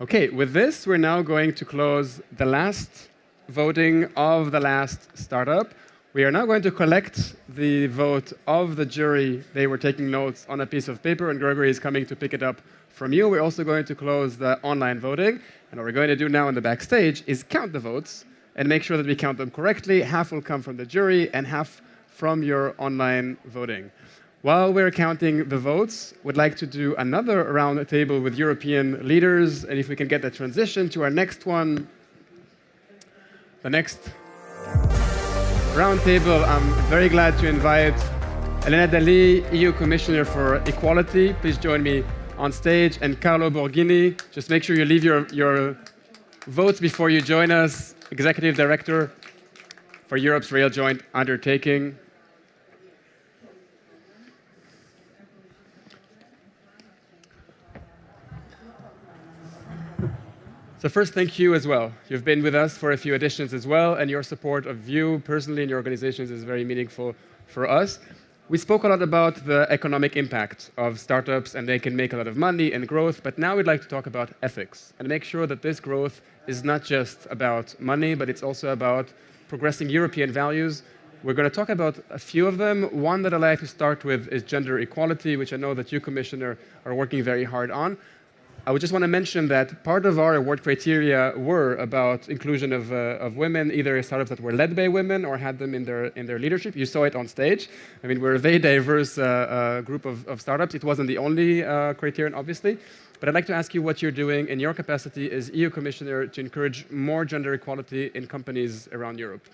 Okay, with this, we're now going to close the last voting of the last startup. We are now going to collect the vote of the jury. They were taking notes on a piece of paper, and Gregory is coming to pick it up from you. We're also going to close the online voting. And what we're going to do now in the backstage is count the votes and make sure that we count them correctly. Half will come from the jury and half from your online voting. While we're counting the votes, we'd like to do another round table with European leaders. And if we can get the transition to our next one, the next round table, I'm very glad to invite Helena Dalli, EU Commissioner for Equality. Please join me on stage, and Carlo Borghini. Just make sure you leave your votes before you join us, Executive Director for Europe's Rail Joint Undertaking. So first, thank you as well. You've been with us for a few editions as well, and your support of you personally and your organizations is very meaningful for us. We spoke a lot about the economic impact of startups, and they can make a lot of money and growth, but now we'd like to talk about ethics and make sure that this growth is not just about money, but it's also about progressing European values. We're going to talk about a few of them. One that I'd like to start with is gender equality, which I know that you, Commissioner, are working very hard on. I would just want to mention that part of our award criteria were about inclusion of women, either startups that were led by women or had them in their leadership. You saw it on stage. I mean, we're a very diverse group of startups. It wasn't the only criterion, obviously. But I'd like to ask you what you're doing in your capacity as EU Commissioner to encourage more gender equality in companies around Europe.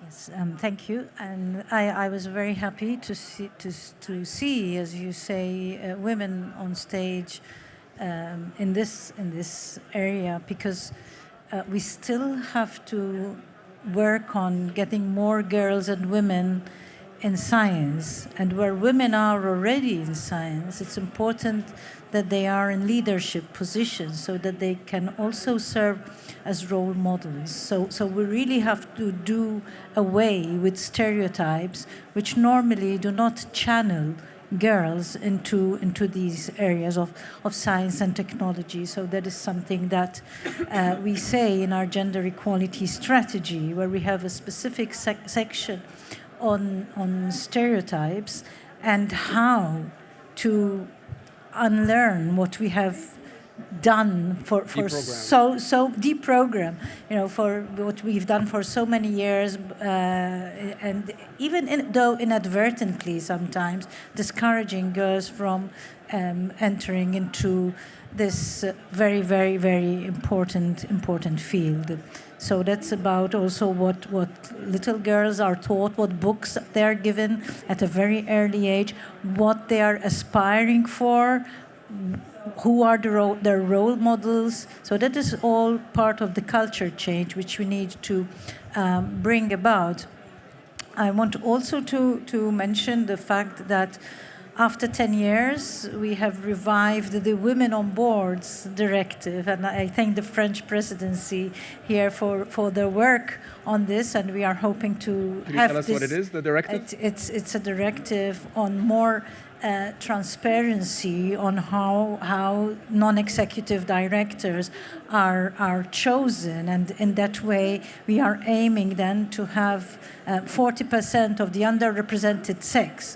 Yes, thank you. And I was very happy to see, as you say, women on stage in this area, because we still have to work on getting more girls and women in science. And where women are already in science, it's important that they are in leadership positions so that they can also serve as role models. So we really have to do away with stereotypes which normally do not channel girls into these areas of science and technology. So that is something that we say in our gender equality strategy, where we have a specific section on stereotypes and how to unlearn what we have done for deprogram, for what we've done for so many years, and even though inadvertently sometimes discouraging girls from entering into this very, very, very important field. So that's about also what little girls are taught, what books they're given at a very early age, what they are aspiring for, who are their role models. So that is all part of the culture change which we need to bring about. I want also to mention the fact that after 10 years, we have revived the Women on Boards directive, and I thank the French presidency here for their work on this, and we are hoping to Can you tell us what it is, the directive? It's a directive on more transparency on how non-executive directors are chosen, and in that way we are aiming then to have 40% of the underrepresented sex,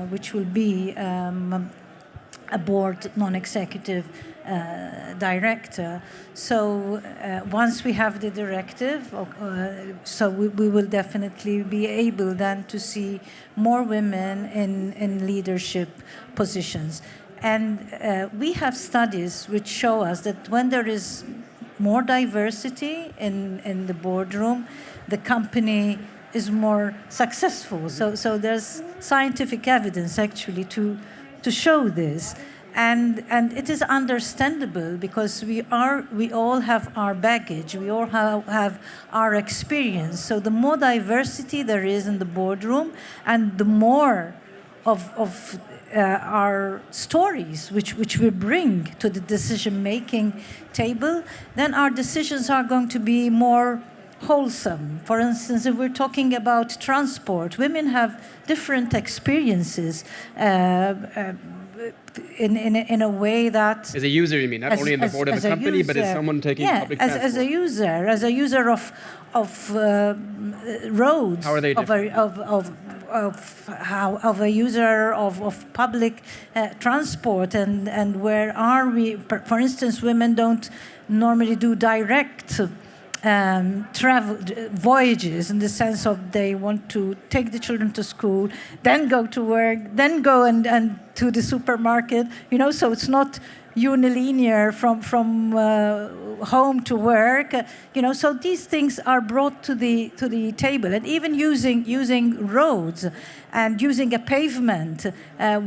which will be a board non-executive director. So once we have the directive, so we will definitely be able then to see more women in leadership positions. And we have studies which show us that when there is more diversity in the boardroom, the company is more successful. So there's scientific evidence actually to show this. And it is understandable because we all have our baggage, we all have our experience. So the more diversity there is in the boardroom, and the more of our stories which we bring to the decision-making table, then our decisions are going to be more wholesome. For instance, if we're talking about transport, women have different experiences in a way that... As a user, you mean? Not only in the board of the company, but as someone taking public transport. As a user of roads. How are they different? Of a user of public transport, and where are we? For instance, women don't normally do direct travel voyages, in the sense of they want to take the children to school, then go to work, then go and to the supermarket, so it's not unilinear from home to work, so these things are brought to the table. And even using roads and using a pavement,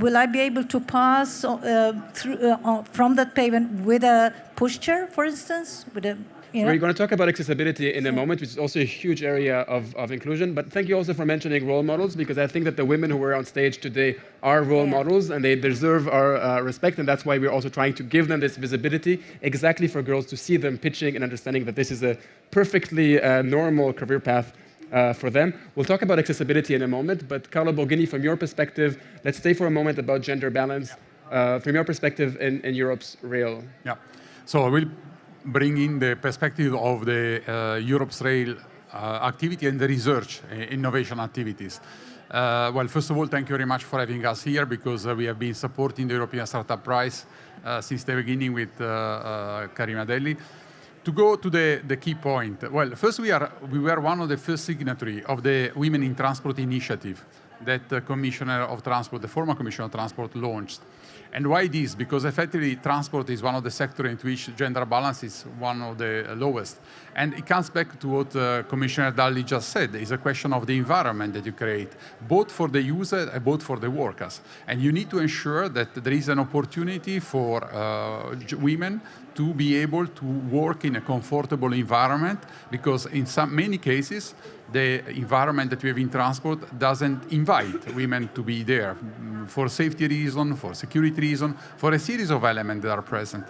will I be able to pass from that pavement with a pushchair, for instance, with a... We're going to talk about accessibility in a moment, which is also a huge area of inclusion. But thank you also for mentioning role models, because I think that the women who were on stage today are role models, and they deserve our respect. And that's why we're also trying to give them this visibility, exactly for girls to see them pitching and understanding that this is a perfectly normal career path for them. We'll talk about accessibility in a moment. But Carlo Borghini, from your perspective, let's stay for a moment about gender balance. From your perspective in Europe's rail. Yeah. So I will bring in the perspective of the Europe's rail activity and the research innovation activities. Well, first of all, thank you very much for having us here, because we have been supporting the European Startup Prize since the beginning with Helena Dalli. To go to the key point, well, first we were one of the first signatories of the Women in Transport initiative that the Commissioner of Transport, the former Commissioner of Transport, launched. And why this? Because effectively transport is one of the sectors in which gender balance is one of the lowest. And it comes back to what Commissioner Dalli just said. It's a question of the environment that you create, both for the user and both for the workers. And you need to ensure that there is an opportunity for women to be able to work in a comfortable environment, because in many cases, the environment that we have in transport doesn't invite women to be there for safety reasons, for security reasons, for a series of elements that are present.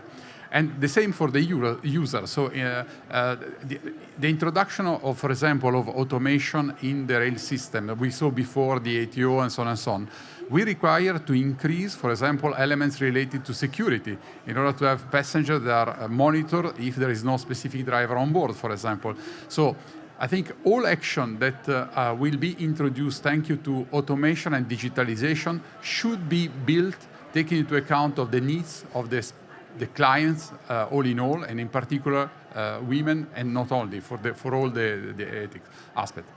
And the same for the user. So the introduction of, for example, of automation in the rail system that we saw before, the ATO and so on and so on, we require to increase, for example, elements related to security in order to have passengers that are monitored if there is no specific driver on board, for example. So I think all action that will be introduced, thank you to automation and digitalization, should be built taking into account of the needs of the clients, all in all, and in particular women, and not only for all the ethics aspect.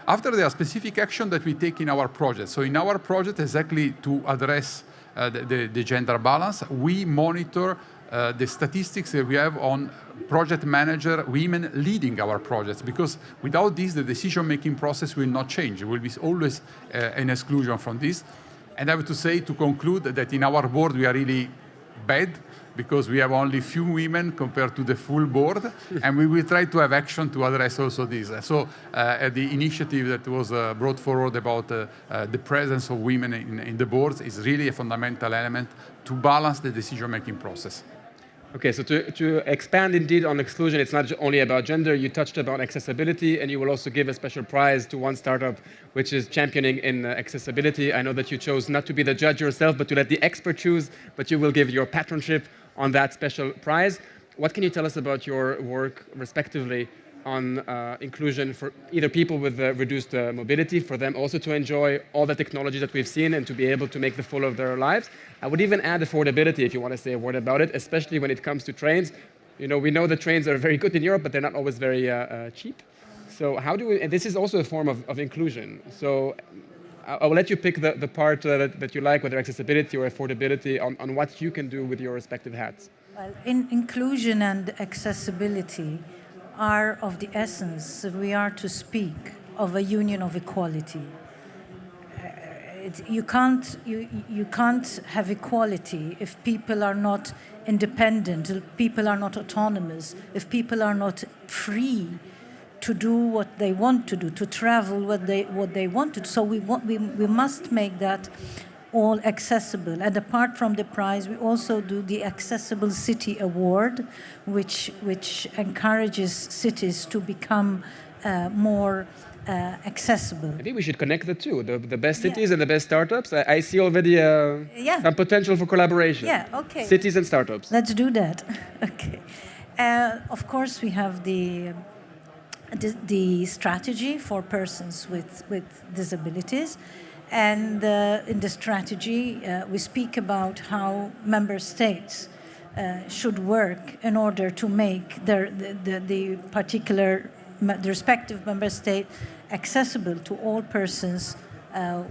After there are specific action that we take in our project. So in our project, exactly to address the gender balance, we monitor the statistics that we have on project manager women leading our projects, because without this, the decision-making process will not change. It will be always an exclusion from this. And I have to say, to conclude, that in our board, we are really bad, because we have only few women compared to the full board, and we will try to have action to address also this. So the initiative that was brought forward about the presence of women in the boards is really a fundamental element to balance the decision-making process. Okay, so to expand indeed on exclusion, it's not only about gender. You touched about accessibility, and you will also give a special prize to one startup which is championing in accessibility. I know that you chose not to be the judge yourself, but to let the expert choose, but you will give your patronship on that special prize. What can you tell us about your work, respectively, on inclusion for either people with reduced mobility, for them also to enjoy all the technology that we've seen and to be able to make the full of their lives? I would even add affordability, if you want to say a word about it, especially when it comes to trains. You know, we know the trains are very good in Europe, but they're not always very cheap. So how do we, and this is also a form of inclusion. So I will let you pick the part that you like, whether accessibility or affordability, on what you can do with your respective hats. Well, inclusion and accessibility are of the essence if we are to speak of a union of equality. You can't have equality if people are not independent, if people are not autonomous, if people are not free to do what they want to do, to travel what they want to do. So we must make that all accessible. And apart from the prize, we also do the Accessible City Award, which encourages cities to become more accessible. I think we should connect the two, the best cities and the best startups. I see already some potential for collaboration. Yeah, okay. Cities and startups. Let's do that. Okay. Of course, we have the strategy for persons with disabilities. And in the strategy, we speak about how member states should work in order to make the respective member state accessible to all persons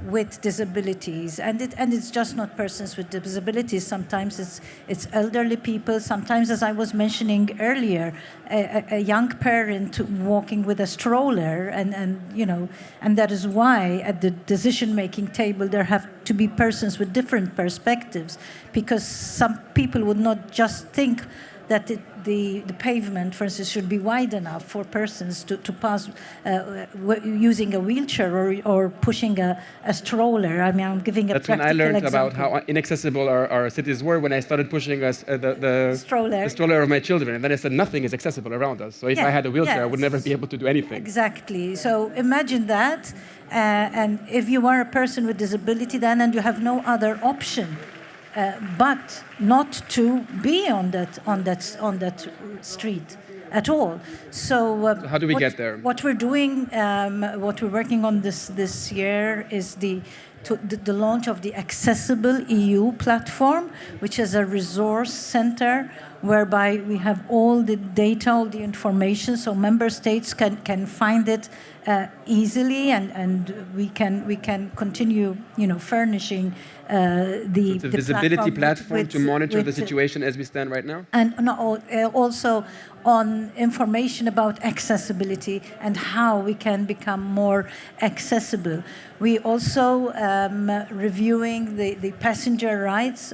with disabilities. And it's just not persons with disabilities. Sometimes it's elderly people. Sometimes, as I was mentioning earlier, a young parent walking with a stroller, and that is why at the decision-making table there have to be persons with different perspectives, because some people would not just think that the pavement, for instance, should be wide enough for persons to pass using a wheelchair or pushing a stroller. I mean, I'm giving a That's practical when I learned example. about how inaccessible our cities were when I started pushing the stroller of my children. And then I said, nothing is accessible around us. So if I had a wheelchair, I would never be able to do anything. Exactly. So imagine that. And if you are a person with disability then, and you have no other option but not to be on that street at all. So how do we get there? What we're doing, what we're working on this year is the launch of the Accessible EU platform, which is a resource center whereby we have all the data, all the information, so member states can find it easily, and we can continue, furnishing the visibility platform to monitor the situation as we stand right now, and also on information about accessibility and how we can become more accessible. We also reviewing the passenger rights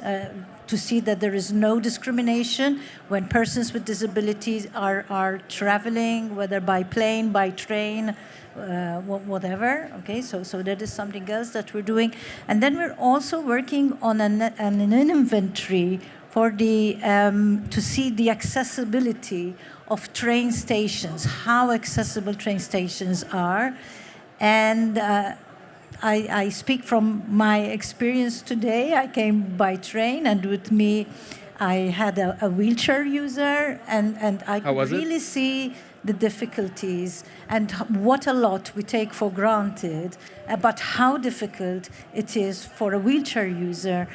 to see that there is no discrimination when persons with disabilities are traveling, whether by plane, by train, whatever. Okay, so that is something else that we're doing. And then we're also working on an inventory to see the accessibility of train stations, how accessible train stations are. And I speak from my experience today. I came by train, and with me I had a wheelchair user, and I could really see the difficulties and what a lot we take for granted, but how difficult it is for a wheelchair user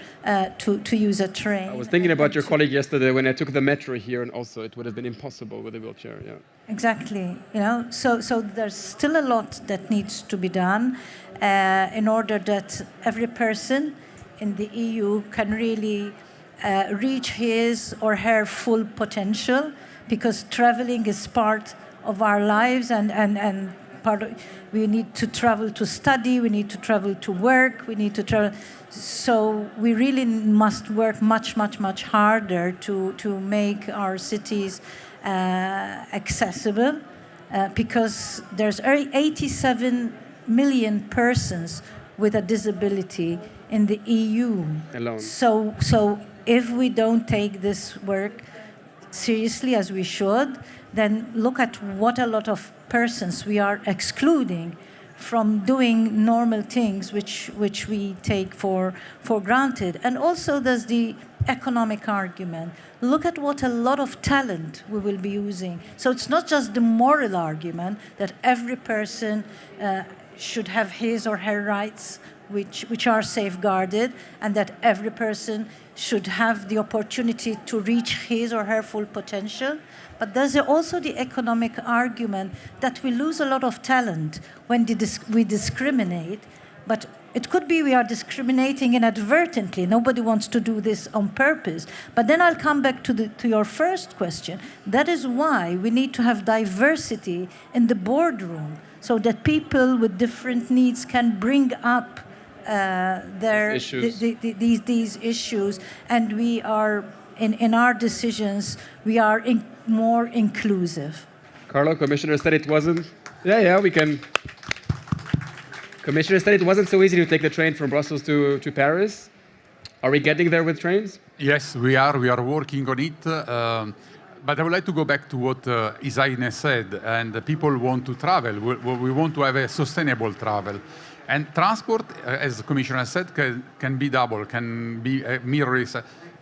to use a train. I was thinking about your colleague yesterday when I took the metro here, and also it would have been impossible with a wheelchair. Yeah. Exactly. You know, so there's still a lot that needs to be done in order that every person in the EU can really reach his or her full potential, because traveling is part of our lives, and we need to travel to study, we need to travel to work, we need to travel. So we really must work much harder to make our cities accessible, because there's 87 million persons with a disability in the EU alone. So if we don't take this work seriously as we should, then look at what a lot of persons we are excluding from doing normal things which we take for granted. And also there's the economic argument. Look at what a lot of talent we will be using. So it's not just the moral argument that every person should have his or her rights which are safeguarded, and that every person should have the opportunity to reach his or her full potential. But there's also the economic argument that we lose a lot of talent when we discriminate. But it could be we are discriminating inadvertently. Nobody wants to do this on purpose. But then I'll come back to your first question. That is why we need to have diversity in the boardroom, so that people with different needs can bring up these issues, and we are in our decisions we are more inclusive. Carlo, Commissioner said it wasn't. We can. Commissioner said it wasn't so easy to take the train from Brussels to Paris. Are we getting there with trains? Yes, we are. We are working on it. But I would like to go back to what Isaine said, and people want to travel. We want to have a sustainable travel. And transport, as the Commissioner said, can be double, can be a mirror.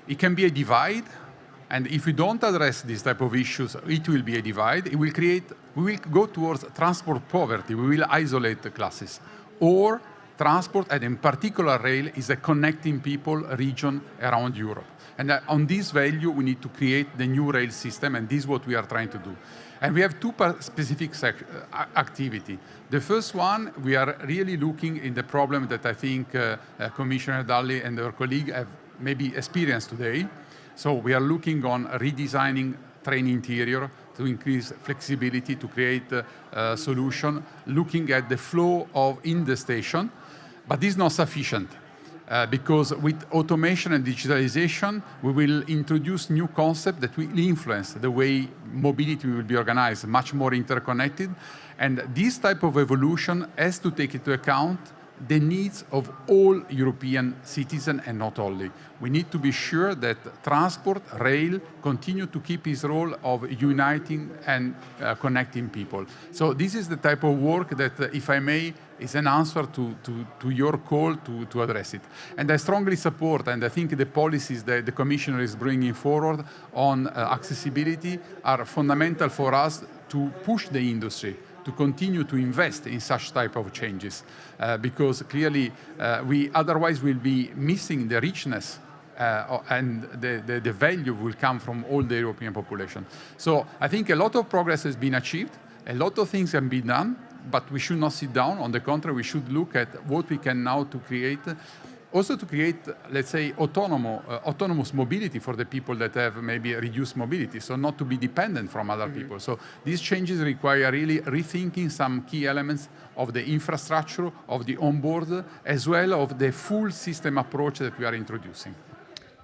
It can be a divide, and if we don't address these type of issues, it will be a divide. We will go towards transport poverty. We will isolate the classes. Or transport, and in particular rail, is a connecting people region around Europe. And on this value, we need to create the new rail system, and this is what we are trying to do. And we have two specific activity. The first one, we are really looking in the problem that I think Commissioner Dalli and her colleague have maybe experienced today. So we are looking on redesigning train interior to increase flexibility, to create a solution, looking at the flow in the station. But this is not sufficient. Because with automation and digitalization, we will introduce new concepts that will influence the way mobility will be organized, much more interconnected. And this type of evolution has to take into account the needs of all European citizens, and not only. We need to be sure that transport, rail, continue to keep its role of uniting and connecting people. So this is the type of work that, if I may, is an answer to your call to address it. And I strongly support, and I think the policies that the Commissioner is bringing forward on accessibility are fundamental for us to push the industry to continue to invest in such type of changes, because clearly we otherwise will be missing the richness and the value will come from all the European population. So I think a lot of progress has been achieved, a lot of things can be done, but we should not sit down. On the contrary, we should look at what we can now to create, also to create, let's say, autonomous mobility for the people that have maybe reduced mobility, so not to be dependent from other people. So these changes require really rethinking some key elements of the infrastructure, of the onboard, as well of the full system approach that we are introducing.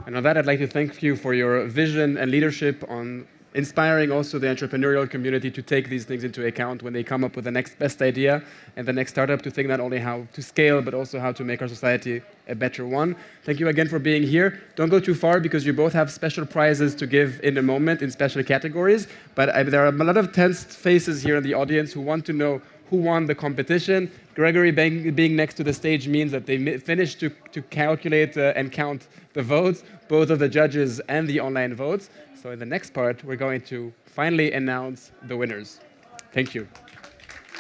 And on that, I'd like to thank you for your vision and leadership on inspiring also the entrepreneurial community to take these things into account when they come up with the next best idea and the next startup, to think not only how to scale, but also how to make our society a better one. Thank you again for being here. Don't go too far because you both have special prizes to give in a moment in special categories. But there are a lot of tense faces here in the audience who want to know who won the competition. Gregory being next to the stage means that they finished to calculate and count the votes, both of the judges and the online votes. So in the next part, we're going to finally announce the winners. Thank you.